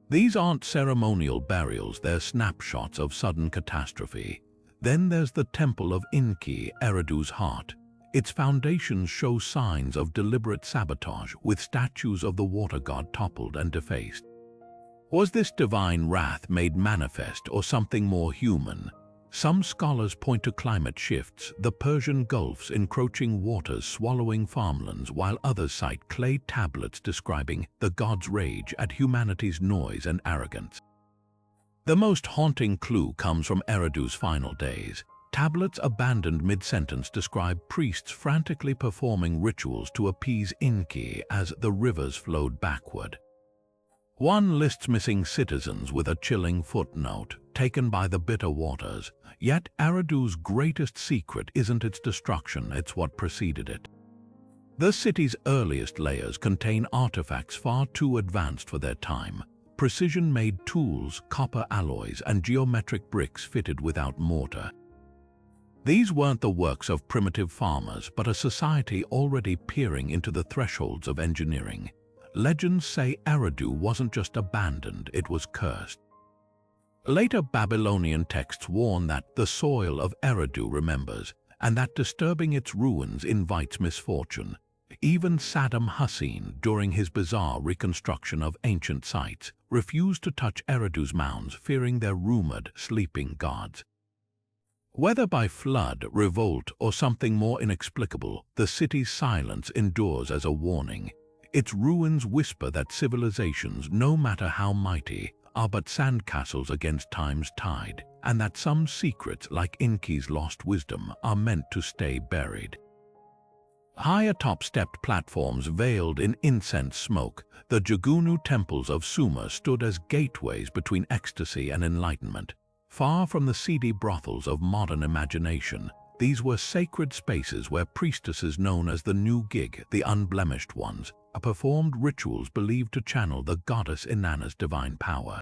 These aren't ceremonial burials, they're snapshots of sudden catastrophe. Then there's the Temple of Enki, Eridu's heart. Its foundations show signs of deliberate sabotage, with statues of the water god toppled and defaced. Was this divine wrath made manifest or something more human? Some scholars point to climate shifts, the Persian Gulf's encroaching waters swallowing farmlands, while others cite clay tablets describing the god's rage at humanity's noise and arrogance. The most haunting clue comes from Eridu's final days. Tablets abandoned mid-sentence describe priests frantically performing rituals to appease Enki as the rivers flowed backward. One lists missing citizens with a chilling footnote, taken by the bitter waters. Yet Eridu's greatest secret isn't its destruction, it's what preceded it. The city's earliest layers contain artifacts far too advanced for their time. Precision-made tools, copper alloys, and geometric bricks fitted without mortar. These weren't the works of primitive farmers, but a society already peering into the thresholds of engineering. Legends say Eridu wasn't just abandoned, it was cursed. Later Babylonian texts warn that the soil of Eridu remembers, and that disturbing its ruins invites misfortune. Even Saddam Hussein, during his bizarre reconstruction of ancient sites, refused to touch Eridu's mounds, fearing their rumored sleeping gods. Whether by flood, revolt, or something more inexplicable, the city's silence endures as a warning. Its ruins whisper that civilizations, no matter how mighty, are but sandcastles against time's tide, and that some secrets, like Enki's lost wisdom, are meant to stay buried. High atop stepped platforms veiled in incense smoke, the Jugunu temples of Sumer stood as gateways between ecstasy and enlightenment. Far from the seedy brothels of modern imagination, these were sacred spaces where priestesses known as the New Gig, the Unblemished Ones, performed rituals believed to channel the goddess Inanna's divine power.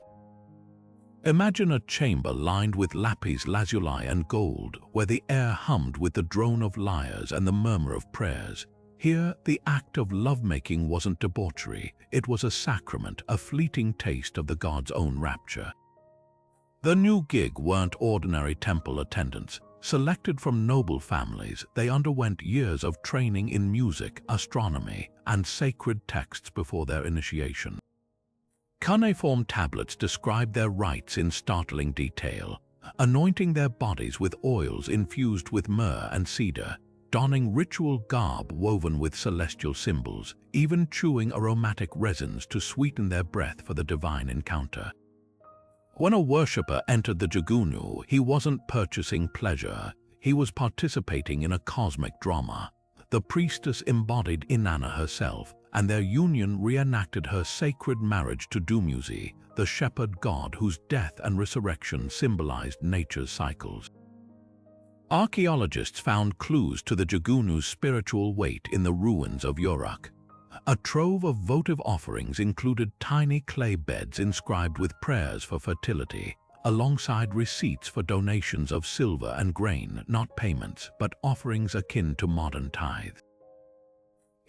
Imagine a chamber lined with lapis lazuli and gold, where the air hummed with the drone of lyres and the murmur of prayers. Here, the act of lovemaking wasn't debauchery, it was a sacrament, a fleeting taste of the god's own rapture. The New Gig weren't ordinary temple attendants. Selected from noble families, they underwent years of training in music, astronomy, and sacred texts before their initiation. Cuneiform tablets describe their rites in startling detail, anointing their bodies with oils infused with myrrh and cedar, donning ritual garb woven with celestial symbols, even chewing aromatic resins to sweeten their breath for the divine encounter. When a worshipper entered the Jugunu, he wasn't purchasing pleasure, he was participating in a cosmic drama. The priestess embodied Inanna herself, and their union reenacted her sacred marriage to Dumuzi, the shepherd god whose death and resurrection symbolized nature's cycles. Archaeologists found clues to the Jugunu's spiritual weight in the ruins of Uruk. A trove of votive offerings included tiny clay beds inscribed with prayers for fertility, alongside receipts for donations of silver and grain, not payments, but offerings akin to modern tithes.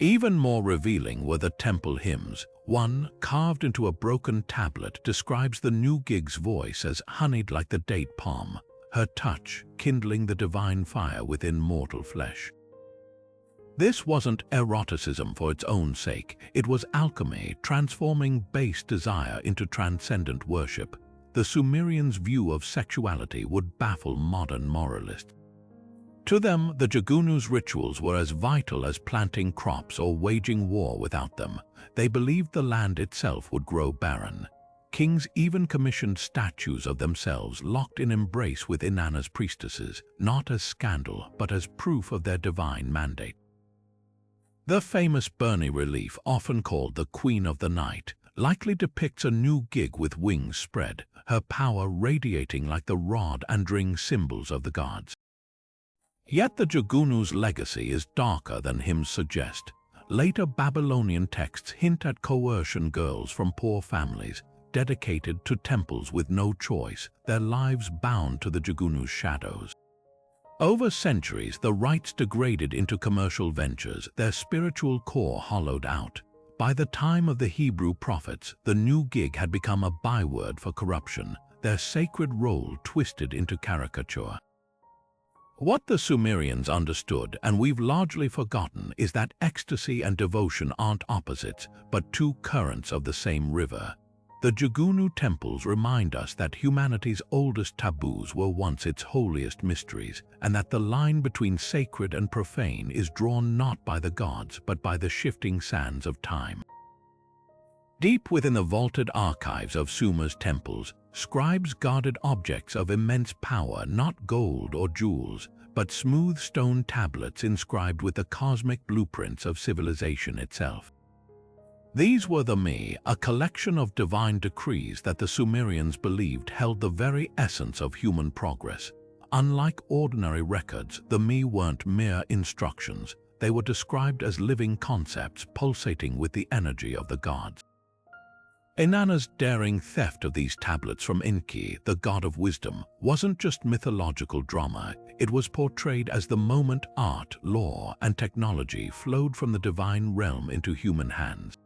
Even more revealing were the temple hymns. One, carved into a broken tablet, describes the New Gig's voice as honeyed like the date palm, her touch kindling the divine fire within mortal flesh. This wasn't eroticism for its own sake, it was alchemy, transforming base desire into transcendent worship. The Sumerians' view of sexuality would baffle modern moralists. To them, the Jugunu's rituals were as vital as planting crops or waging war without them. They believed the land itself would grow barren. Kings even commissioned statues of themselves locked in embrace with Inanna's priestesses, not as scandal, but as proof of their divine mandate. The famous Burney relief, often called the Queen of the Night, likely depicts a New Gig with wings spread, her power radiating like the rod and ring symbols of the gods. Yet the Jugunu's legacy is darker than hymns suggest. Later Babylonian texts hint at coercion girls from poor families, dedicated to temples with no choice, their lives bound to the Jugunu's shadows. Over centuries, the rites degraded into commercial ventures, their spiritual core hollowed out. By the time of the Hebrew prophets, the New Gig had become a byword for corruption, their sacred role twisted into caricature. What the Sumerians understood, and we've largely forgotten, is that ecstasy and devotion aren't opposites, but two currents of the same river. The Jugunu temples remind us that humanity's oldest taboos were once its holiest mysteries, and that the line between sacred and profane is drawn not by the gods, but by the shifting sands of time. Deep within the vaulted archives of Sumer's temples, scribes guarded objects of immense power, not gold or jewels, but smooth stone tablets inscribed with the cosmic blueprints of civilization itself. These were the Mi, a collection of divine decrees that the Sumerians believed held the very essence of human progress. Unlike ordinary records, the Mi weren't mere instructions. They were described as living concepts pulsating with the energy of the gods. Inanna's daring theft of these tablets from Enki, the god of wisdom, wasn't just mythological drama. It was portrayed as the moment art, law, and technology flowed from the divine realm into human hands.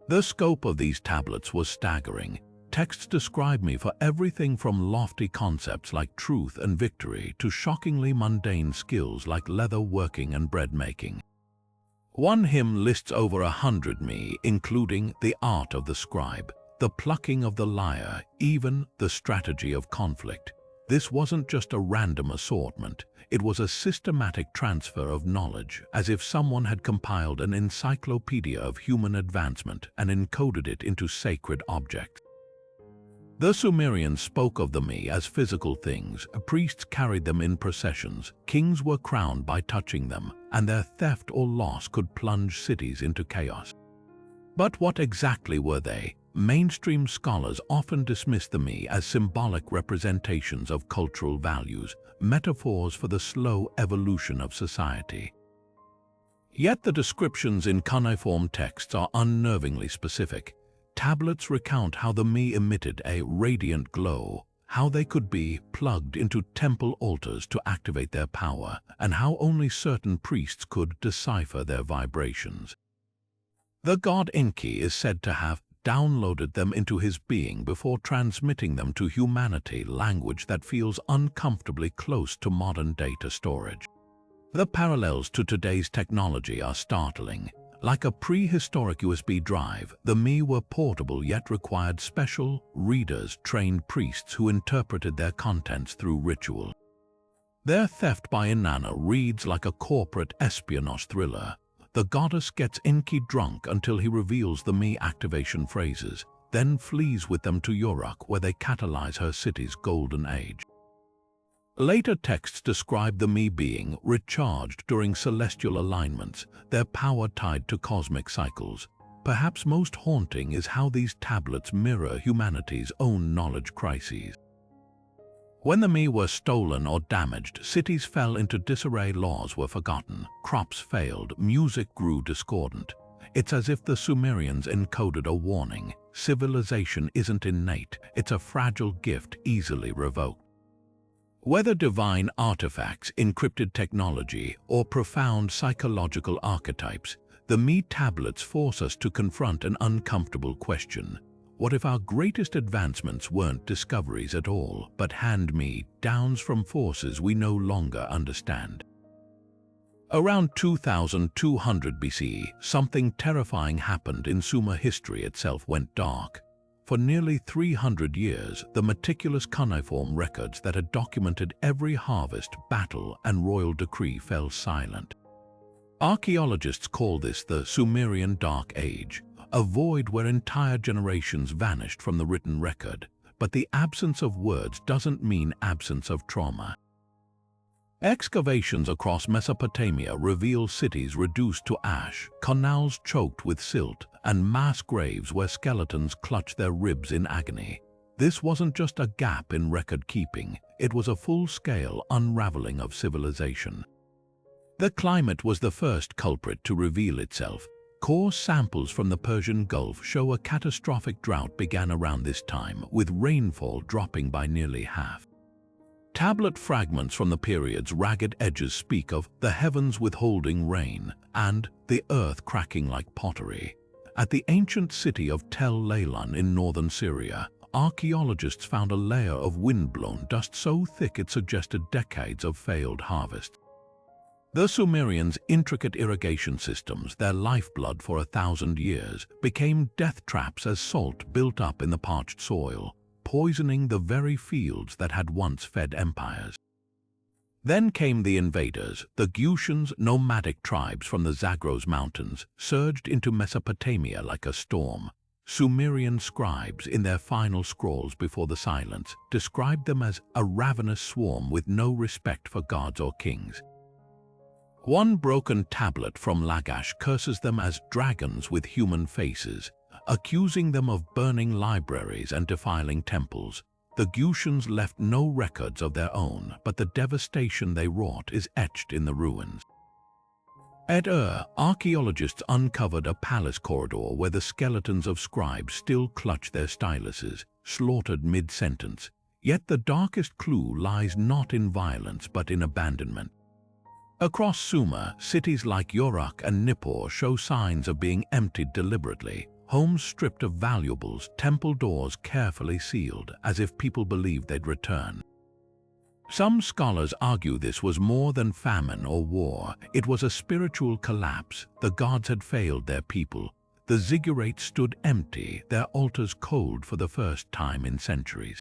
The scope of these tablets was staggering. Texts describe me for everything from lofty concepts like truth and victory to shockingly mundane skills like leather working and bread making. One hymn lists over 100 me, including the art of the scribe, the plucking of the lyre, even the strategy of conflict. This wasn't just a random assortment, it was a systematic transfer of knowledge, as if someone had compiled an encyclopedia of human advancement and encoded it into sacred objects. The Sumerians spoke of the me as physical things. Priests carried them in processions, kings were crowned by touching them, and their theft or loss could plunge cities into chaos. But what exactly were they? Mainstream scholars often dismiss the me as symbolic representations of cultural values, metaphors for the slow evolution of society. Yet the descriptions in cuneiform texts are unnervingly specific. Tablets recount how the me emitted a radiant glow, how they could be plugged into temple altars to activate their power, and how only certain priests could decipher their vibrations. The god Enki is said to have downloaded them into his being before transmitting them to humanity, language that feels uncomfortably close to modern data storage. The parallels to today's technology are startling. Like a prehistoric USB drive, the me were portable yet required special, readers-trained priests who interpreted their contents through ritual. Their theft by Inanna reads like a corporate espionage thriller. The goddess gets Enki drunk until he reveals the me activation phrases, then flees with them to Uruk, where they catalyze her city's golden age. Later texts describe the me being recharged during celestial alignments, their power tied to cosmic cycles. Perhaps most haunting is how these tablets mirror humanity's own knowledge crises. When the me were stolen or damaged, cities fell into disarray, laws were forgotten, crops failed, music grew discordant. It's as if the Sumerians encoded a warning: civilization isn't innate, it's a fragile gift easily revoked. Whether divine artifacts, encrypted technology, or profound psychological archetypes, the me tablets force us to confront an uncomfortable question. What if our greatest advancements weren't discoveries at all, but hand-me-downs from forces we no longer understand? Around 2200 BCE, something terrifying happened in Sumer. History itself went dark. For nearly 300 years, the meticulous cuneiform records that had documented every harvest, battle, and royal decree fell silent. Archaeologists call this the Sumerian Dark Age, a void where entire generations vanished from the written record. But the absence of words doesn't mean absence of trauma. Excavations across Mesopotamia reveal cities reduced to ash, canals choked with silt, and mass graves where skeletons clutch their ribs in agony. This wasn't just a gap in record-keeping, it was a full-scale unraveling of civilization. The climate was the first culprit to reveal itself. Core samples from the Persian Gulf show a catastrophic drought began around this time, with rainfall dropping by nearly half. Tablet fragments from the period's ragged edges speak of the heavens withholding rain and the earth cracking like pottery. At the ancient city of Tel Leilan in northern Syria, archaeologists found a layer of wind-blown dust so thick it suggested decades of failed harvest. The Sumerians' intricate irrigation systems, their lifeblood for 1,000 years, became death traps as salt built up in the parched soil, poisoning the very fields that had once fed empires. Then came the invaders. The Gutians, nomadic tribes from the Zagros Mountains, surged into Mesopotamia like a storm. Sumerian scribes, in their final scrolls before the silence, described them as a ravenous swarm with no respect for gods or kings. One broken tablet from Lagash curses them as dragons with human faces, accusing them of burning libraries and defiling temples. The Gutians left no records of their own, but the devastation they wrought is etched in the ruins. At archaeologists uncovered a palace corridor where the skeletons of scribes still clutch their styluses, slaughtered mid-sentence. Yet the darkest clue lies not in violence but in abandonment. Across Sumer, cities like Uruk and Nippur show signs of being emptied deliberately, homes stripped of valuables, temple doors carefully sealed, as if people believed they'd return. Some scholars argue this was more than famine or war. It was a spiritual collapse. The gods had failed their people. The ziggurats stood empty, their altars cold for the first time in centuries.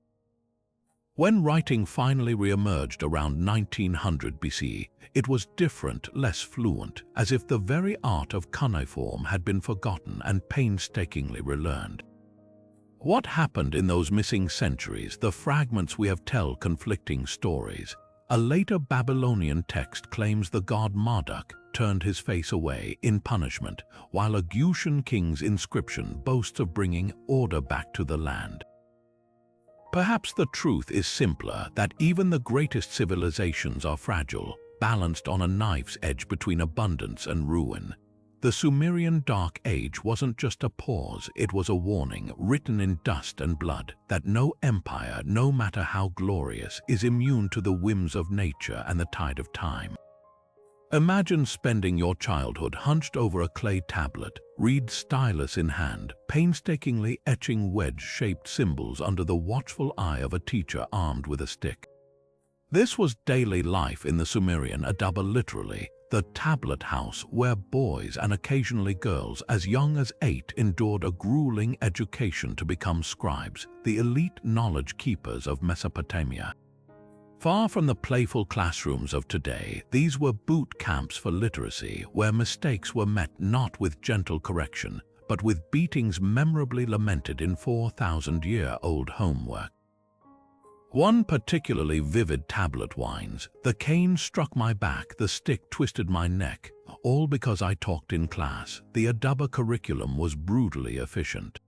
When writing finally re-emerged around 1900 BC, it was different, less fluent, as if the very art of cuneiform had been forgotten and painstakingly relearned. What happened in those missing centuries? The fragments we have tell conflicting stories. A later Babylonian text claims the god Marduk turned his face away in punishment, while a Gutian king's inscription boasts of bringing order back to the land. Perhaps the truth is simpler, that even the greatest civilizations are fragile, balanced on a knife's edge between abundance and ruin. The Sumerian Dark Age wasn't just a pause, it was a warning, written in dust and blood, that no empire, no matter how glorious, is immune to the whims of nature and the tide of time. Imagine spending your childhood hunched over a clay tablet, reed stylus in hand, painstakingly etching wedge-shaped symbols under the watchful eye of a teacher armed with a stick. This was daily life in the Sumerian Adaba, literally, the tablet house where boys and occasionally girls as young as 8 endured a grueling education to become scribes, the elite knowledge keepers of Mesopotamia. Far from the playful classrooms of today, these were boot camps for literacy, where mistakes were met not with gentle correction, but with beatings memorably lamented in 4,000-year-old homework. One particularly vivid tablet whines, "The cane struck my back, the stick twisted my neck," all because I talked in class. The Adaba curriculum was brutally efficient.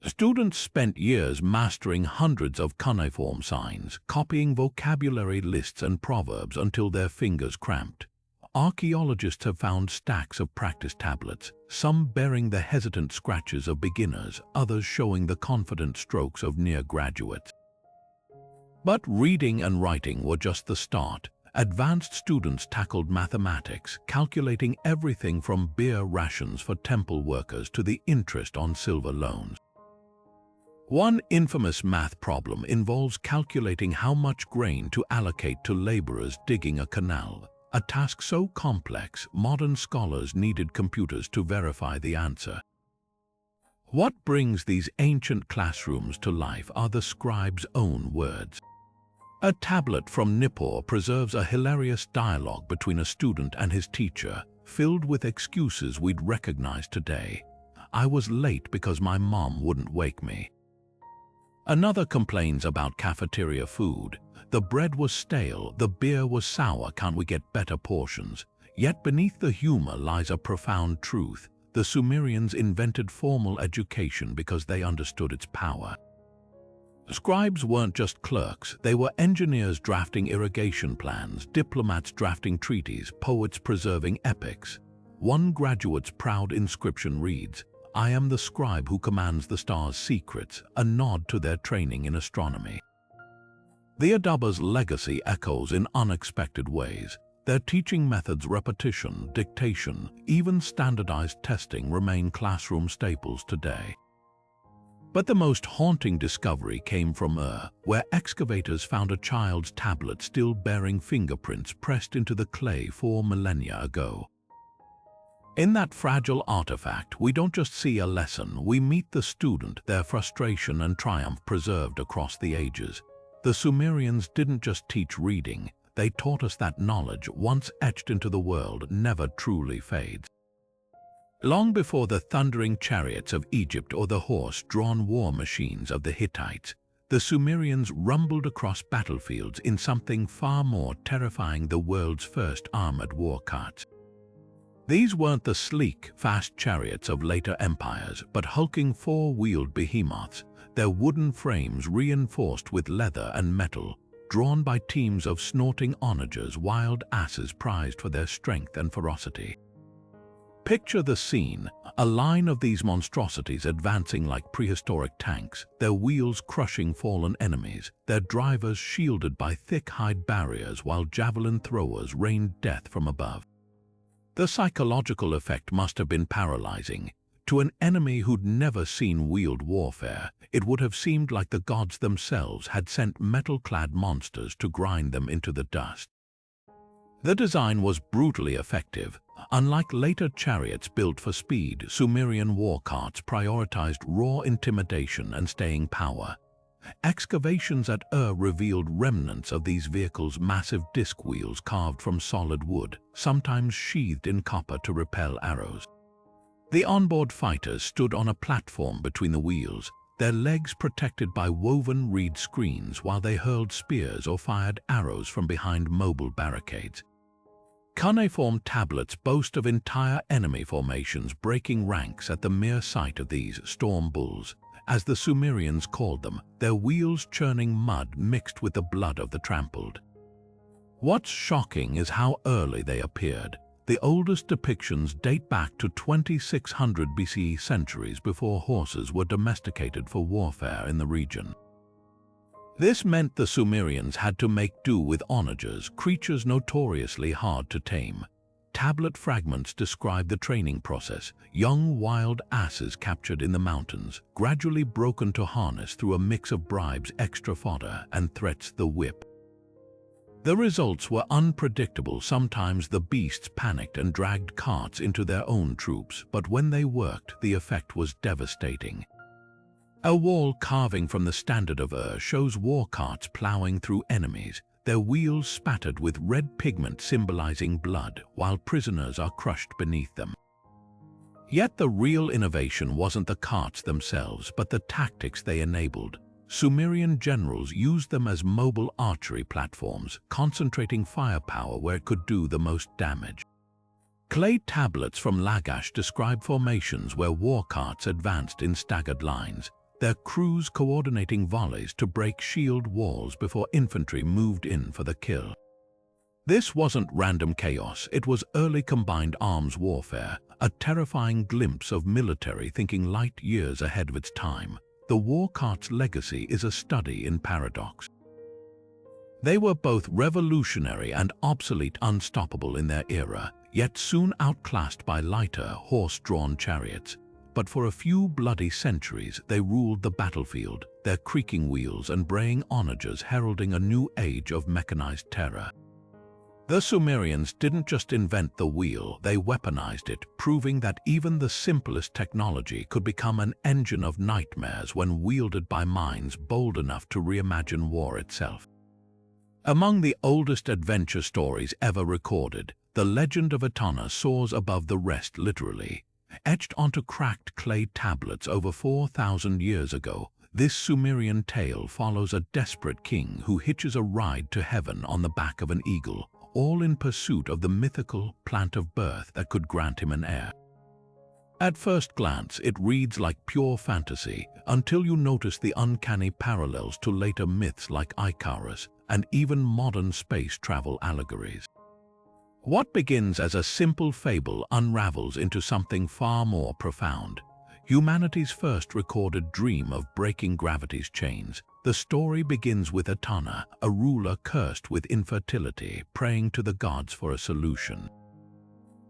Students spent years mastering hundreds of cuneiform signs, copying vocabulary lists and proverbs until their fingers cramped. Archaeologists have found stacks of practice tablets, some bearing the hesitant scratches of beginners, others showing the confident strokes of near graduates. But reading and writing were just the start. Advanced students tackled mathematics, calculating everything from beer rations for temple workers to the interest on silver loans. One infamous math problem involves calculating how much grain to allocate to laborers digging a canal, a task so complex modern scholars needed computers to verify the answer. What brings these ancient classrooms to life are the scribe's own words. A tablet from Nippur preserves a hilarious dialogue between a student and his teacher, filled with excuses we'd recognize today. "I was late because my mom wouldn't wake me." Another complains about cafeteria food. "The bread was stale, the beer was sour, can't we get better portions?" Yet beneath the humor lies a profound truth. The Sumerians invented formal education because they understood its power. Scribes weren't just clerks, they were engineers drafting irrigation plans, diplomats drafting treaties, poets preserving epics. One graduate's proud inscription reads, "I am the scribe who commands the stars' secrets," a nod to their training in astronomy. The Adaba's legacy echoes in unexpected ways. Their teaching methods, repetition, dictation, even standardized testing remain classroom staples today. But the most haunting discovery came from where excavators found a child's tablet still bearing fingerprints pressed into the clay 4 millennia ago. In that fragile artifact, we don't just see a lesson, we meet the student, their frustration and triumph preserved across the ages. The Sumerians didn't just teach reading, they taught us that knowledge, once etched into the world, never truly fades. Long before the thundering chariots of Egypt or the horse-drawn war machines of the Hittites, the Sumerians rumbled across battlefields in something far more terrifying: the world's first armored war carts. These weren't the sleek, fast chariots of later empires, but hulking 4-wheeled behemoths, their wooden frames reinforced with leather and metal, drawn by teams of snorting onagers, wild asses prized for their strength and ferocity. Picture the scene, a line of these monstrosities advancing like prehistoric tanks, their wheels crushing fallen enemies, their drivers shielded by thick hide barriers while javelin throwers rained death from above. The psychological effect must have been paralyzing. To an enemy who'd never seen wheeled warfare, it would have seemed like the gods themselves had sent metal-clad monsters to grind them into the dust. The design was brutally effective. Unlike later chariots built for speed, Sumerian war carts prioritized raw intimidation and staying power. Excavations at revealed remnants of these vehicles' massive disc wheels carved from solid wood, sometimes sheathed in copper to repel arrows. The onboard fighters stood on a platform between the wheels, their legs protected by woven reed screens while they hurled spears or fired arrows from behind mobile barricades. Cuneiform tablets boast of entire enemy formations breaking ranks at the mere sight of these storm bulls, as the Sumerians called them, their wheels churning mud mixed with the blood of the trampled. What's shocking is how early they appeared. The oldest depictions date back to 2600 BCE, centuries before horses were domesticated for warfare in the region. This meant the Sumerians had to make do with onagers, creatures notoriously hard to tame. Tablet fragments describe the training process: young wild asses captured in the mountains, gradually broken to harness through a mix of bribes, extra fodder, and threats the whip. The results were unpredictable. Sometimes the beasts panicked and dragged carts into their own troops, but when they worked, the effect was devastating. A wall carving from the standard of shows war carts plowing through enemies, their wheels spattered with red pigment symbolizing blood, while prisoners are crushed beneath them. Yet the real innovation wasn't the carts themselves, but the tactics they enabled. Sumerian generals used them as mobile archery platforms, concentrating firepower where it could do the most damage. Clay tablets from Lagash describe formations where war carts advanced in staggered lines, their crews coordinating volleys to break shield walls before infantry moved in for the kill. This wasn't random chaos, it was early combined arms warfare, a terrifying glimpse of military thinking light years ahead of its time. The war cart's legacy is a study in paradox. They were both revolutionary and obsolete, unstoppable in their era, yet soon outclassed by lighter, horse-drawn chariots. But for a few bloody centuries, they ruled the battlefield, their creaking wheels and braying onagers heralding a new age of mechanized terror. The Sumerians didn't just invent the wheel, they weaponized it, proving that even the simplest technology could become an engine of nightmares when wielded by minds bold enough to reimagine war itself. Among the oldest adventure stories ever recorded, the legend of Astronaut soars above the rest literally. Etched onto cracked clay tablets over 4,000 years ago, this Sumerian tale follows a desperate king who hitches a ride to heaven on the back of an eagle, all in pursuit of the mythical plant of birth that could grant him an heir. At first glance, it reads like pure fantasy, until you notice the uncanny parallels to later myths like Icarus and even modern space travel allegories. What begins as a simple fable unravels into something far more profound. Humanity's first recorded dream of breaking gravity's chains. The story begins with Astronaut, a ruler cursed with infertility, praying to the gods for a solution.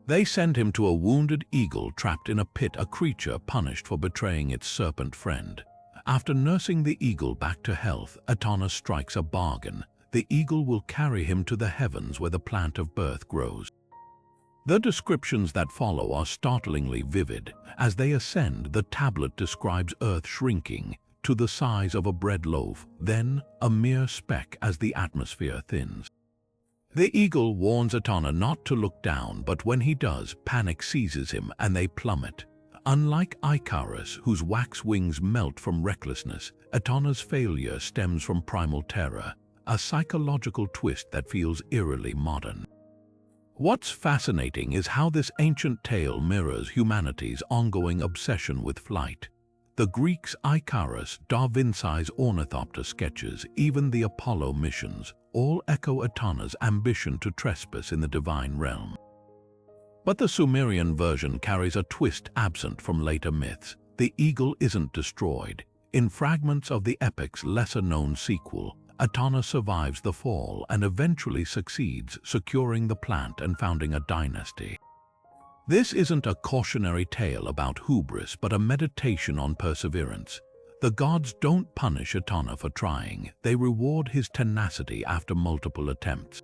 They send him to a wounded eagle trapped in a pit, a creature punished for betraying its serpent friend. After nursing the eagle back to health, Astronaut strikes a bargain. The eagle will carry him to the heavens where the plant of birth grows. The descriptions that follow are startlingly vivid. As they ascend, the tablet describes Earth shrinking to the size of a bread loaf, then a mere speck as the atmosphere thins. The eagle warns Astronaut not to look down, but when he does, panic seizes him and they plummet. Unlike Icarus, whose wax wings melt from recklessness, Astronaut's failure stems from primal terror, a psychological twist that feels eerily modern. What's fascinating is how this ancient tale mirrors humanity's ongoing obsession with flight. The Greeks' Icarus, Da Vinci's ornithopter sketches, even the Apollo missions, all echo Astronaut's ambition to trespass in the divine realm. But the Sumerian version carries a twist absent from later myths. The eagle isn't destroyed. In fragments of the epic's lesser-known sequel, Astronaut survives the fall and eventually succeeds, securing the plant and founding a dynasty. This isn't a cautionary tale about hubris, but a meditation on perseverance. The gods don't punish Etana for trying, they reward his tenacity after multiple attempts.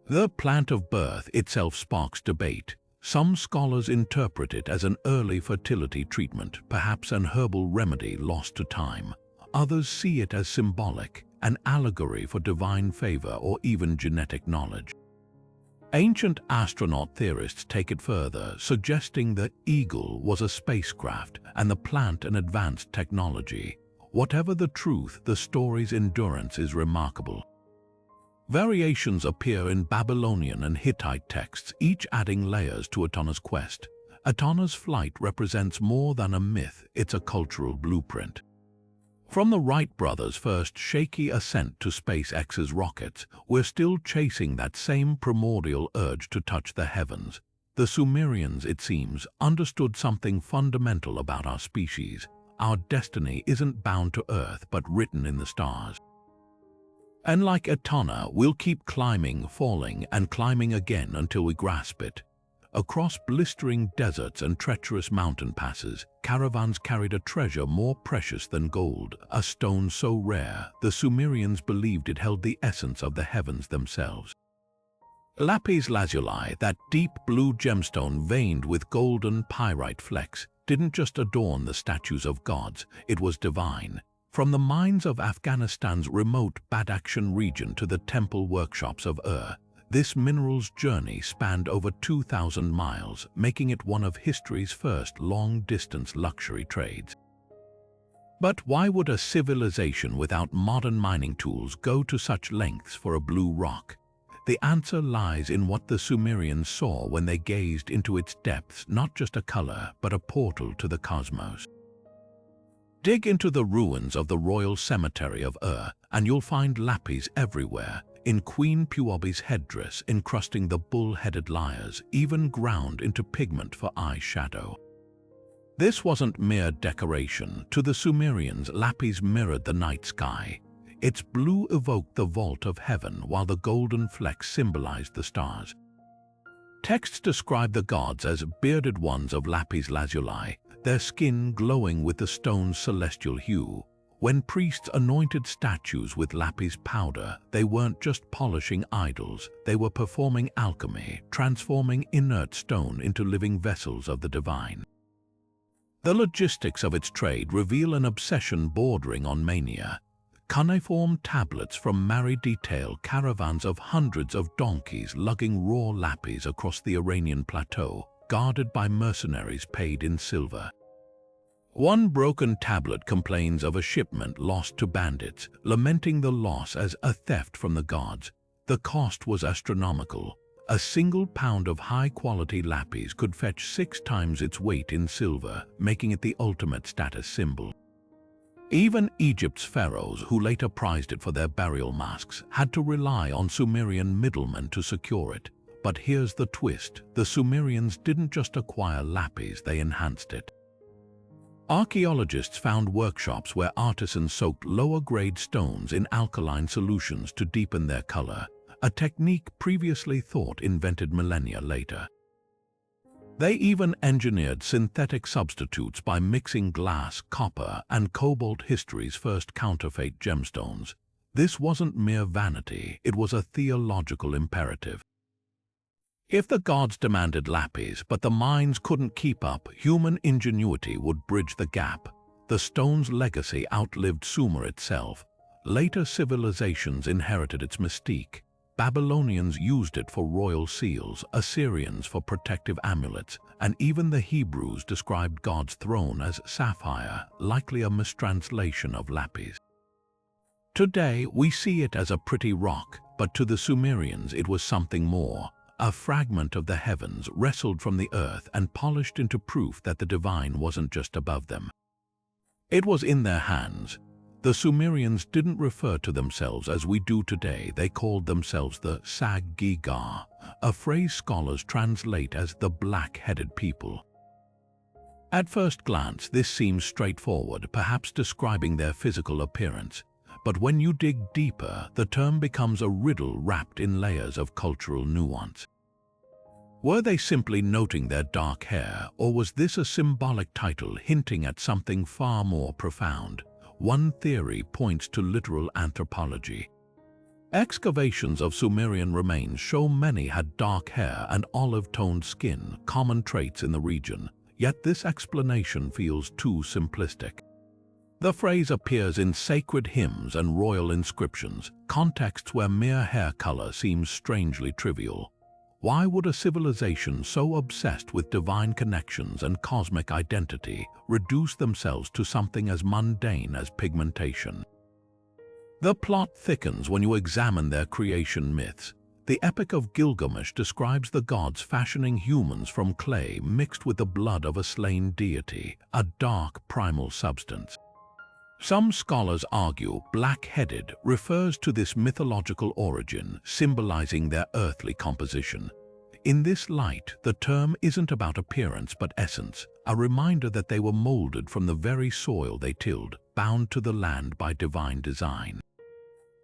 The plant of birth itself sparks debate. Some scholars interpret it as an early fertility treatment, perhaps an herbal remedy lost to time. Others see it as symbolic, an allegory for divine favor or even genetic knowledge. Ancient astronaut theorists take it further, suggesting the eagle was a spacecraft and the plant an advanced technology. Whatever the truth, the story's endurance is remarkable. Variations appear in Babylonian and Hittite texts, each adding layers to Etana's quest. Etana's flight represents more than a myth, it's a cultural blueprint. From the Wright brothers' first shaky ascent to SpaceX's rockets, we're still chasing that same primordial urge to touch the heavens. The Sumerians, it seems, understood something fundamental about our species. Our destiny isn't bound to Earth, but written in the stars. And like Etana, we'll keep climbing, falling, and climbing again until we grasp it. Across blistering deserts and treacherous mountain passes, caravans carried a treasure more precious than gold, a stone so rare the Sumerians believed it held the essence of the heavens themselves. Lapis lazuli, that deep blue gemstone veined with golden pyrite flecks, didn't just adorn the statues of gods, it was divine. From the mines of Afghanistan's remote Badakhshan region to the temple workshops of Ur, this mineral's journey spanned over 2,000 miles, making it one of history's first long-distance luxury trades. But why would a civilization without modern mining tools go to such lengths for a blue rock? The answer lies in what the Sumerians saw when they gazed into its depths, not just a color, but a portal to the cosmos. Dig into the ruins of the royal cemetery of Ur, and you'll find lapis everywhere, in Queen Puobi's headdress encrusting the bull-headed lyres, even ground into pigment for eye shadow. This wasn't mere decoration. To the Sumerians, lapis mirrored the night sky. Its blue evoked the vault of heaven, while the golden flecks symbolized the stars. Texts describe the gods as bearded ones of lapis lazuli, their skin glowing with the stone's celestial hue. When priests anointed statues with lapis powder, they weren't just polishing idols, they were performing alchemy, transforming inert stone into living vessels of the divine. The logistics of its trade reveal an obsession bordering on mania. Cuneiform tablets from Mari detail caravans of hundreds of donkeys lugging raw lapis across the Iranian plateau, guarded by mercenaries paid in silver. One broken tablet complains of a shipment lost to bandits, lamenting the loss as a theft from the gods. The cost was astronomical. A single pound of high-quality lapis could fetch 6 times its weight in silver, making it the ultimate status symbol. Even Egypt's pharaohs, who later prized it for their burial masks, had to rely on Sumerian middlemen to secure it. But here's the twist: the Sumerians didn't just acquire lapis, they enhanced it. Archaeologists found workshops where artisans soaked lower-grade stones in alkaline solutions to deepen their color, a technique previously thought invented millennia later. They even engineered synthetic substitutes by mixing glass, copper, and cobalt, history's first counterfeit gemstones. This wasn't mere vanity, it was a theological imperative. If the gods demanded lapis, but the mines couldn't keep up, human ingenuity would bridge the gap. The stone's legacy outlived Sumer itself. Later civilizations inherited its mystique. Babylonians used it for royal seals, Assyrians for protective amulets, and even the Hebrews described God's throne as sapphire, likely a mistranslation of lapis. Today, we see it as a pretty rock, but to the Sumerians it was something more. A fragment of the heavens wrestled from the earth and polished into proof that the divine wasn't just above them. It was in their hands. The Sumerians didn't refer to themselves as we do today. They called themselves the Sag-Giga, a phrase scholars translate as the black-headed people. At first glance, this seems straightforward, perhaps describing their physical appearance. But when you dig deeper, the term becomes a riddle wrapped in layers of cultural nuance. Were they simply noting their dark hair, or was this a symbolic title hinting at something far more profound? One theory points to literal anthropology. Excavations of Sumerian remains show many had dark hair and olive-toned skin, common traits in the region, yet this explanation feels too simplistic. The phrase appears in sacred hymns and royal inscriptions, contexts where mere hair color seems strangely trivial. Why would a civilization so obsessed with divine connections and cosmic identity reduce themselves to something as mundane as pigmentation? The plot thickens when you examine their creation myths. The Epic of Gilgamesh describes the gods fashioning humans from clay mixed with the blood of a slain deity, a dark primal substance. Some scholars argue black-headed refers to this mythological origin, symbolizing their earthly composition. In this light, the term isn't about appearance but essence, a reminder that they were molded from the very soil they tilled, bound to the land by divine design.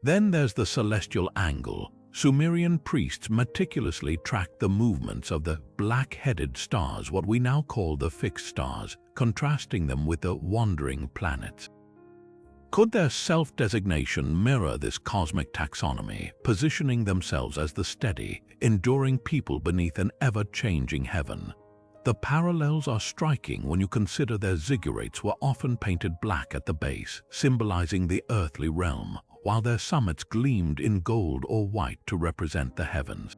Then there's the celestial angle. Sumerian priests meticulously tracked the movements of the black-headed stars, what we now call the fixed stars, contrasting them with the wandering planets. Could their self-designation mirror this cosmic taxonomy, positioning themselves as the steady, enduring people beneath an ever-changing heaven? The parallels are striking when you consider their ziggurats were often painted black at the base, symbolizing the earthly realm, while their summits gleamed in gold or white to represent the heavens.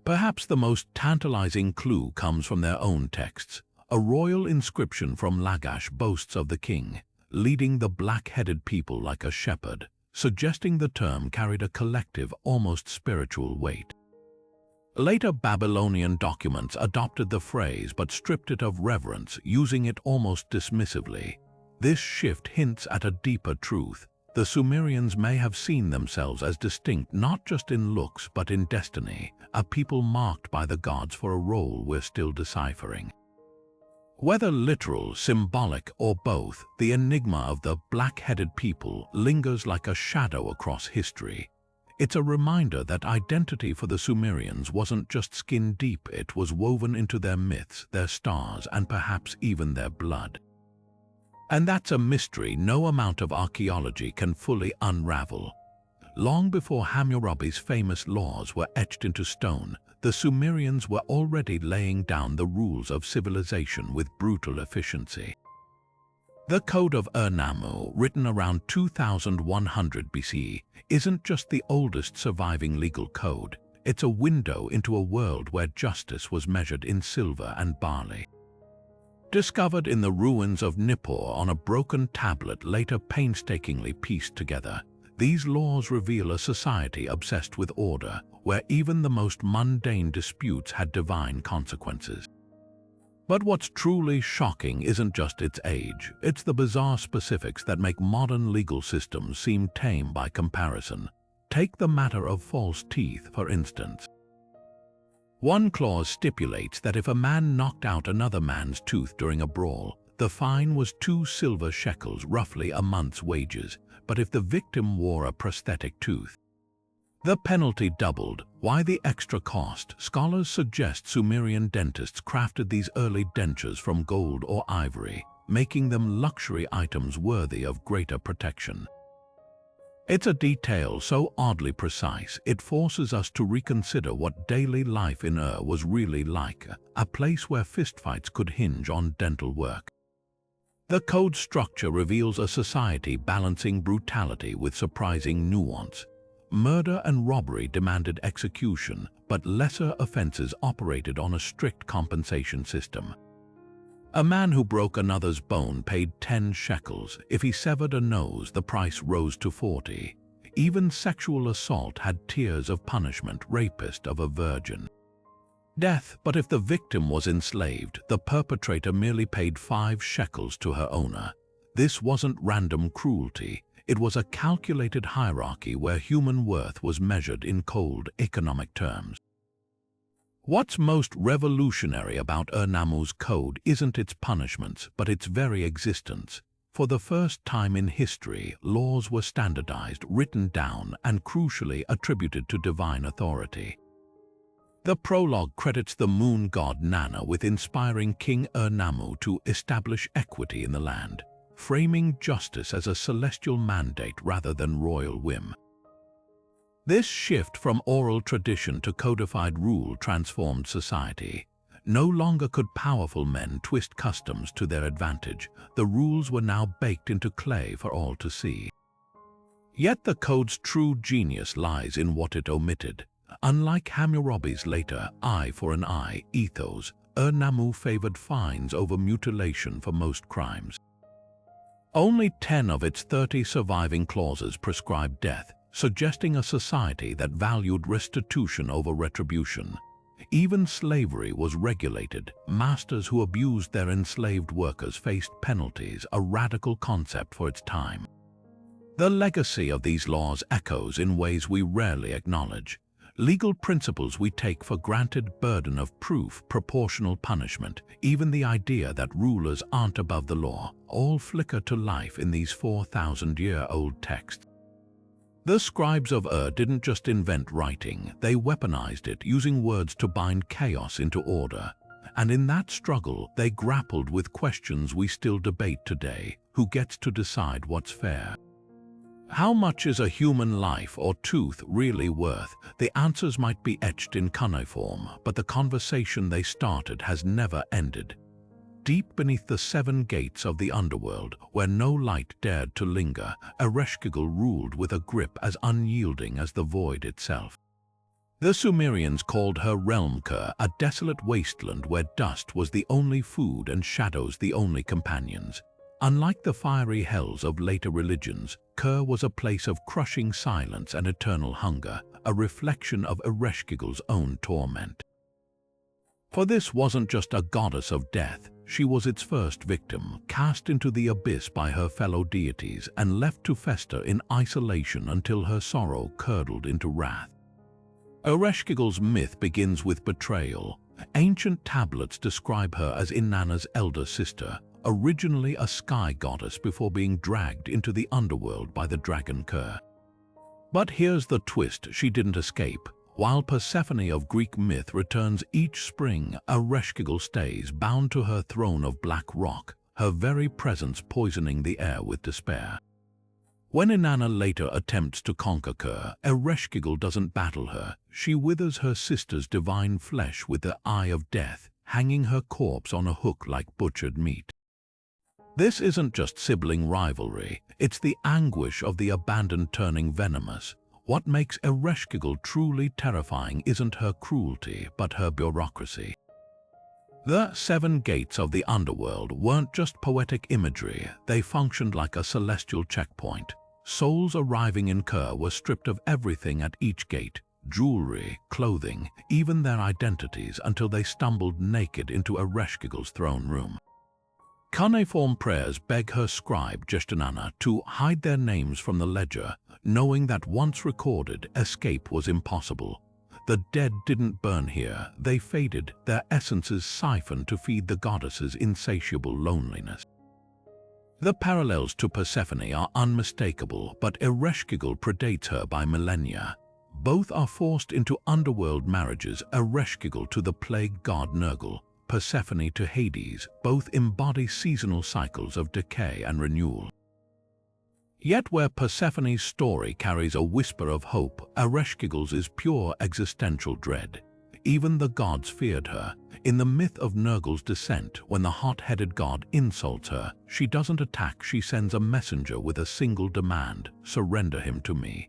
Perhaps the most tantalizing clue comes from their own texts. A royal inscription from Lagash boasts of the king, leading the black-headed people like a shepherd, suggesting the term carried a collective, almost spiritual weight. Later Babylonian documents adopted the phrase but stripped it of reverence, using it almost dismissively. This shift hints at a deeper truth. The Sumerians may have seen themselves as distinct not just in looks but in destiny, a people marked by the gods for a role we're still deciphering. Whether literal, symbolic, or both, the enigma of the black-headed people lingers like a shadow across history. It's a reminder that identity for the Sumerians wasn't just skin-deep, it was woven into their myths, their stars, and perhaps even their blood. And that's a mystery no amount of archaeology can fully unravel. Long before Hammurabi's famous laws were etched into stone, the Sumerians were already laying down the rules of civilization with brutal efficiency. The Code of Unravel, written around 2100 BCE, isn't just the oldest surviving legal code. It's a window into a world where justice was measured in silver and barley. Discovered in the ruins of Nippur on a broken tablet later painstakingly pieced together, these laws reveal a society obsessed with order, where even the most mundane disputes had divine consequences. But what's truly shocking isn't just its age, it's the bizarre specifics that make modern legal systems seem tame by comparison. Take the matter of false teeth, for instance. One clause stipulates that if a man knocked out another man's tooth during a brawl, the fine was 2 silver shekels, roughly a month's wages, but if the victim wore a prosthetic tooth, the penalty doubled. Why the extra cost? Scholars suggest Sumerian dentists crafted these early dentures from gold or ivory, making them luxury items worthy of greater protection. It's a detail so oddly precise, it forces us to reconsider what daily life in Ur was really like, a place where fistfights could hinge on dental work. The code structure reveals a society balancing brutality with surprising nuance. Murder and robbery demanded execution, but lesser offenses operated on a strict compensation system. A man who broke another's bone paid 10 shekels. If he severed a nose, the price rose to 40. Even sexual assault had tiers of punishment, rapist of a virgin. Death, but if the victim was enslaved, the perpetrator merely paid 5 shekels to her owner. This wasn't random cruelty. It was a calculated hierarchy where human worth was measured in cold economic terms. What's most revolutionary about Unravel's code isn't its punishments, but its very existence. For the first time in history, laws were standardized, written down, and crucially attributed to divine authority. The prologue credits the moon god Nana with inspiring King Ur-Nammu to establish equity in the land, framing justice as a celestial mandate rather than royal whim. This shift from oral tradition to codified rule transformed society. No longer could powerful men twist customs to their advantage. The rules were now baked into clay for all to see. Yet the code's true genius lies in what it omitted. Unlike Hammurabi's later eye for an eye ethos, Ur-Nammu favored fines over mutilation for most crimes. Only 10 of its 30 surviving clauses prescribed death, suggesting a society that valued restitution over retribution. Even slavery was regulated. Masters who abused their enslaved workers faced penalties, a radical concept for its time. The legacy of these laws echoes in ways we rarely acknowledge. Legal principles we take for granted: burden of proof, proportional punishment, even the idea that rulers aren't above the law, all flicker to life in these 4,000-year-old texts. The scribes of Ur didn't just invent writing, they weaponized it, using words to bind chaos into order. And in that struggle, they grappled with questions we still debate today: who gets to decide what's fair? How much is a human life or tooth really worth? The answers might be etched in cuneiform, but the conversation they started has never ended. Deep beneath the 7 gates of the underworld, where no light dared to linger, Ereshkigal ruled with a grip as unyielding as the void itself. The Sumerians called her realm Ker, a desolate wasteland where dust was the only food and shadows the only companions. Unlike the fiery hells of later religions, Ker was a place of crushing silence and eternal hunger, a reflection of Ereshkigal's own torment. For this wasn't just a goddess of death, she was its first victim, cast into the abyss by her fellow deities and left to fester in isolation until her sorrow curdled into wrath. Ereshkigal's myth begins with betrayal. Ancient tablets describe her as Inanna's elder sister, originally a sky goddess before being dragged into the underworld by the dragon Ker. But here's the twist: she didn't escape. While Persephone of Greek myth returns each spring, Ereshkigal stays bound to her throne of black rock, her very presence poisoning the air with despair. When Inanna later attempts to conquer Ker, Ereshkigal doesn't battle her. She withers her sister's divine flesh with the eye of death, hanging her corpse on a hook like butchered meat. This isn't just sibling rivalry, it's the anguish of the abandoned turning venomous. What makes Ereshkigal truly terrifying isn't her cruelty, but her bureaucracy. The 7 gates of the underworld weren't just poetic imagery, they functioned like a celestial checkpoint. Souls arriving in Ker were stripped of everything at each gate: jewelry, clothing, even their identities, until they stumbled naked into Ereshkigal's throne room. Cuneiform prayers beg her scribe Inanna to hide their names from the ledger, knowing that once recorded, escape was impossible. The dead didn't burn here, they faded, their essences siphoned to feed the goddess's insatiable loneliness. The parallels to Persephone are unmistakable, but Ereshkigal predates her by millennia. Both are forced into underworld marriages: Ereshkigal to the plague god Nergal, Persephone to Hades. Both embody seasonal cycles of decay and renewal. Yet where Persephone's story carries a whisper of hope, Ereshkigal's is pure existential dread. Even the gods feared her. In the myth of Nergal's descent, when the hot-headed god insults her, she doesn't attack, she sends a messenger with a single demand: surrender him to me.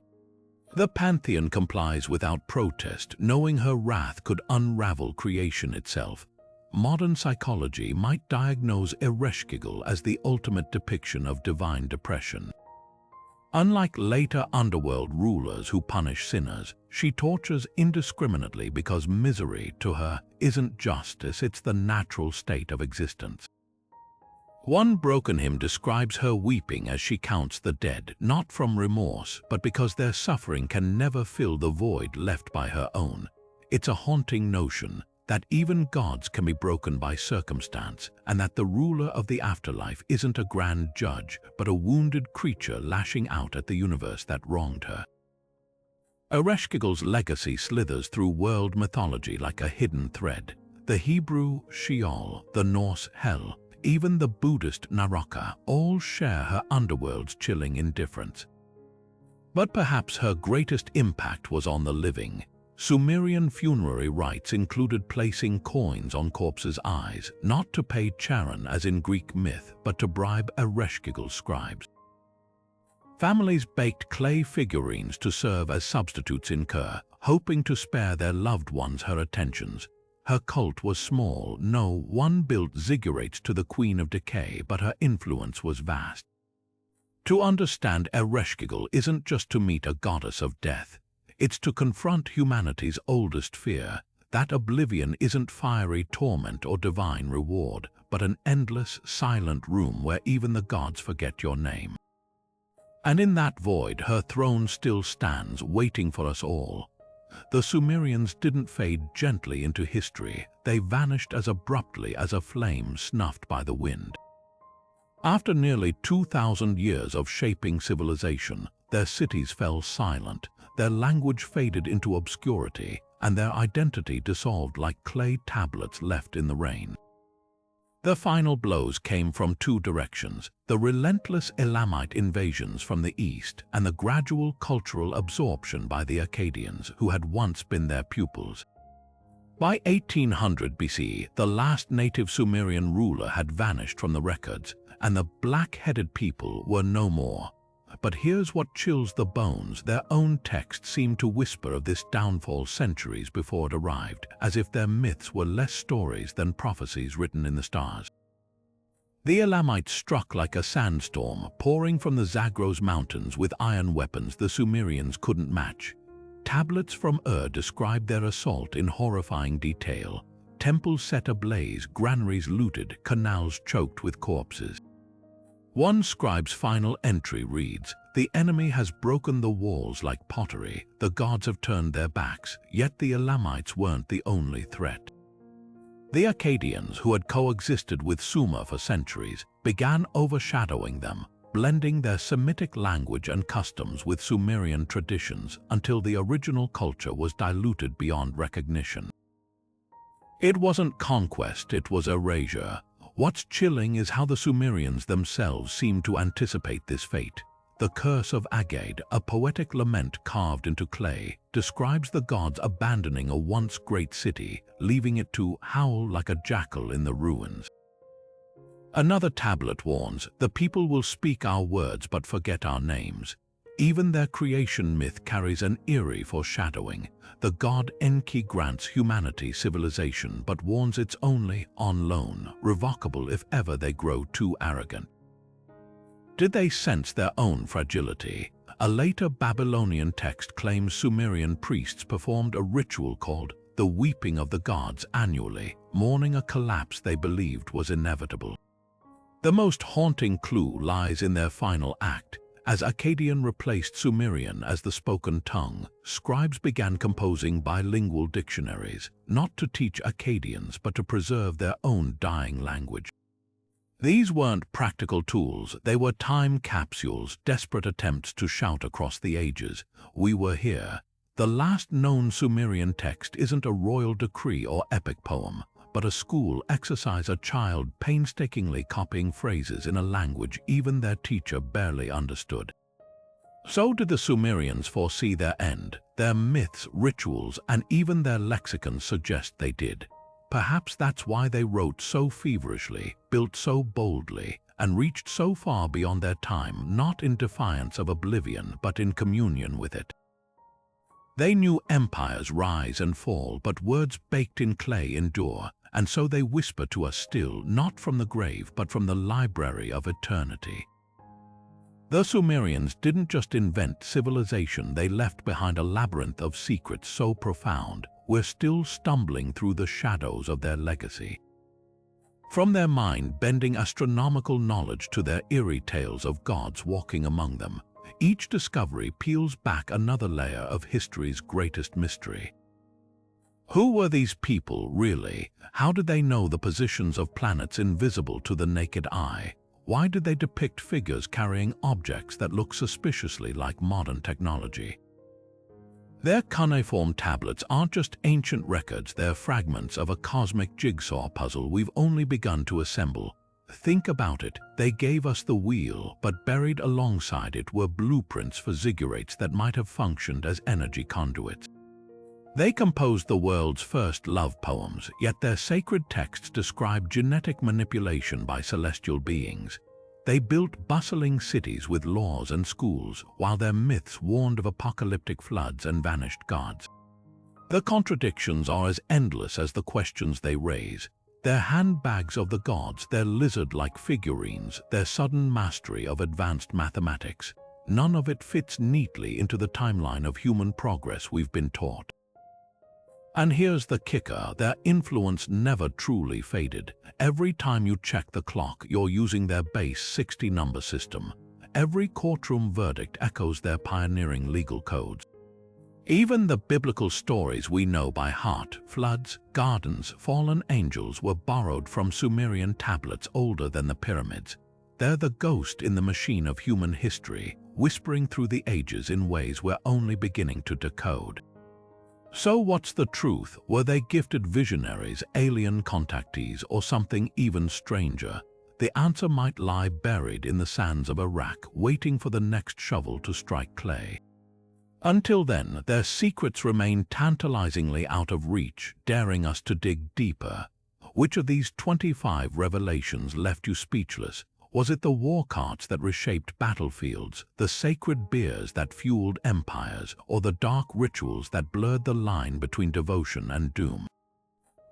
The pantheon complies without protest, knowing her wrath could unravel creation itself. Modern psychology might diagnose Ereshkigal as the ultimate depiction of divine depression. Unlike later underworld rulers who punish sinners, she tortures indiscriminately because misery, to her, isn't justice, it's the natural state of existence. One broken hymn describes her weeping as she counts the dead, not from remorse, but because their suffering can never fill the void left by her own. It's a haunting notion that even gods can be broken by circumstance, and that the ruler of the afterlife isn't a grand judge, but a wounded creature lashing out at the universe that wronged her. Ereshkigal's legacy slithers through world mythology like a hidden thread. The Hebrew Sheol, the Norse Hell, even the Buddhist Naraka all share her underworld's chilling indifference. But perhaps her greatest impact was on the living. Sumerian funerary rites included placing coins on corpses' eyes, not to pay Charon as in Greek myth, but to bribe Ereshkigal scribes. Families baked clay figurines to serve as substitutes in Ker, hoping to spare their loved ones her attentions. Her cult was small. No one built ziggurats to the Queen of Decay, but her influence was vast. To understand Ereshkigal isn't just to meet a goddess of death. It's to confront humanity's oldest fear, that oblivion isn't fiery torment or divine reward, but an endless, silent room where even the gods forget your name. And in that void, her throne still stands, waiting for us all. The Sumerians didn't fade gently into history. They vanished as abruptly as a flame snuffed by the wind. After nearly 2,000 years of shaping civilization, their cities fell silent, their language faded into obscurity, and their identity dissolved like clay tablets left in the rain. The final blows came from two directions: the relentless Elamite invasions from the east and the gradual cultural absorption by the Akkadians, who had once been their pupils. By 1800 BC, the last native Sumerian ruler had vanished from the records, and the black-headed people were no more. But here's what chills the bones: their own texts seemed to whisper of this downfall centuries before it arrived, as if their myths were less stories than prophecies written in the stars. The Elamites struck like a sandstorm, pouring from the Zagros mountains with iron weapons the Sumerians couldn't match. Tablets from Ur described their assault in horrifying detail: temples set ablaze, granaries looted, canals choked with corpses. One scribe's final entry reads, "The enemy has broken the walls like pottery, the gods have turned their backs," yet the Elamites weren't the only threat. The Akkadians, who had coexisted with Sumer for centuries, began overshadowing them, blending their Semitic language and customs with Sumerian traditions until the original culture was diluted beyond recognition. It wasn't conquest, it was erasure. What's chilling is how the Sumerians themselves seem to anticipate this fate. The Curse of Agade, a poetic lament carved into clay, describes the gods abandoning a once great city, leaving it to howl like a jackal in the ruins. Another tablet warns, "The people will speak our words but forget our names." Even their creation myth carries an eerie foreshadowing. The god Enki grants humanity civilization but warns it's only on loan, revocable if ever they grow too arrogant. Did they sense their own fragility? A later Babylonian text claims Sumerian priests performed a ritual called the Weeping of the Gods annually, mourning a collapse they believed was inevitable. The most haunting clue lies in their final act. As Akkadian replaced Sumerian as the spoken tongue, scribes began composing bilingual dictionaries, not to teach Akkadians but to preserve their own dying language. These weren't practical tools, they were time capsules, desperate attempts to shout across the ages, "We were here." The last known Sumerian text isn't a royal decree or epic poem, but a school exercise, a child painstakingly copying phrases in a language even their teacher barely understood. So did the Sumerians foresee their end. Their myths, rituals, and even their lexicons suggest they did. Perhaps that's why they wrote so feverishly, built so boldly, and reached so far beyond their time, not in defiance of oblivion, but in communion with it. They knew empires rise and fall, but words baked in clay endure, and so they whisper to us still, not from the grave, but from the library of eternity. The Sumerians didn't just invent civilization, they left behind a labyrinth of secrets so profound, we're still stumbling through the shadows of their legacy. From their mind-bending astronomical knowledge to their eerie tales of gods walking among them, each discovery peels back another layer of history's greatest mystery. Who were these people, really? How did they know the positions of planets invisible to the naked eye? Why did they depict figures carrying objects that look suspiciously like modern technology? Their cuneiform tablets aren't just ancient records, they're fragments of a cosmic jigsaw puzzle we've only begun to assemble. Think about it, they gave us the wheel, but buried alongside it were blueprints for ziggurats that might have functioned as energy conduits. They composed the world's first love poems, yet their sacred texts describe genetic manipulation by celestial beings. They built bustling cities with laws and schools, while their myths warned of apocalyptic floods and vanished gods. The contradictions are as endless as the questions they raise. Their handbags of the gods, their lizard-like figurines, their sudden mastery of advanced mathematics. None of it fits neatly into the timeline of human progress we've been taught. And here's the kicker, their influence never truly faded. Every time you check the clock, you're using their base 60-number system. Every courtroom verdict echoes their pioneering legal codes. Even the biblical stories we know by heart, floods, gardens, fallen angels, were borrowed from Sumerian tablets older than the pyramids. They're the ghost in the machine of human history, whispering through the ages in ways we're only beginning to decode. So what's the truth? Were they gifted visionaries, alien contactees, or something even stranger? The answer might lie buried in the sands of Iraq, waiting for the next shovel to strike clay. Until then, their secrets remain tantalizingly out of reach, daring us to dig deeper. Which of these 25 revelations left you speechless? Was it the war carts that reshaped battlefields, the sacred beers that fueled empires, or the dark rituals that blurred the line between devotion and doom?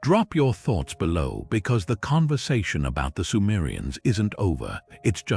Drop your thoughts below, because the conversation about the Sumerians isn't over, it's just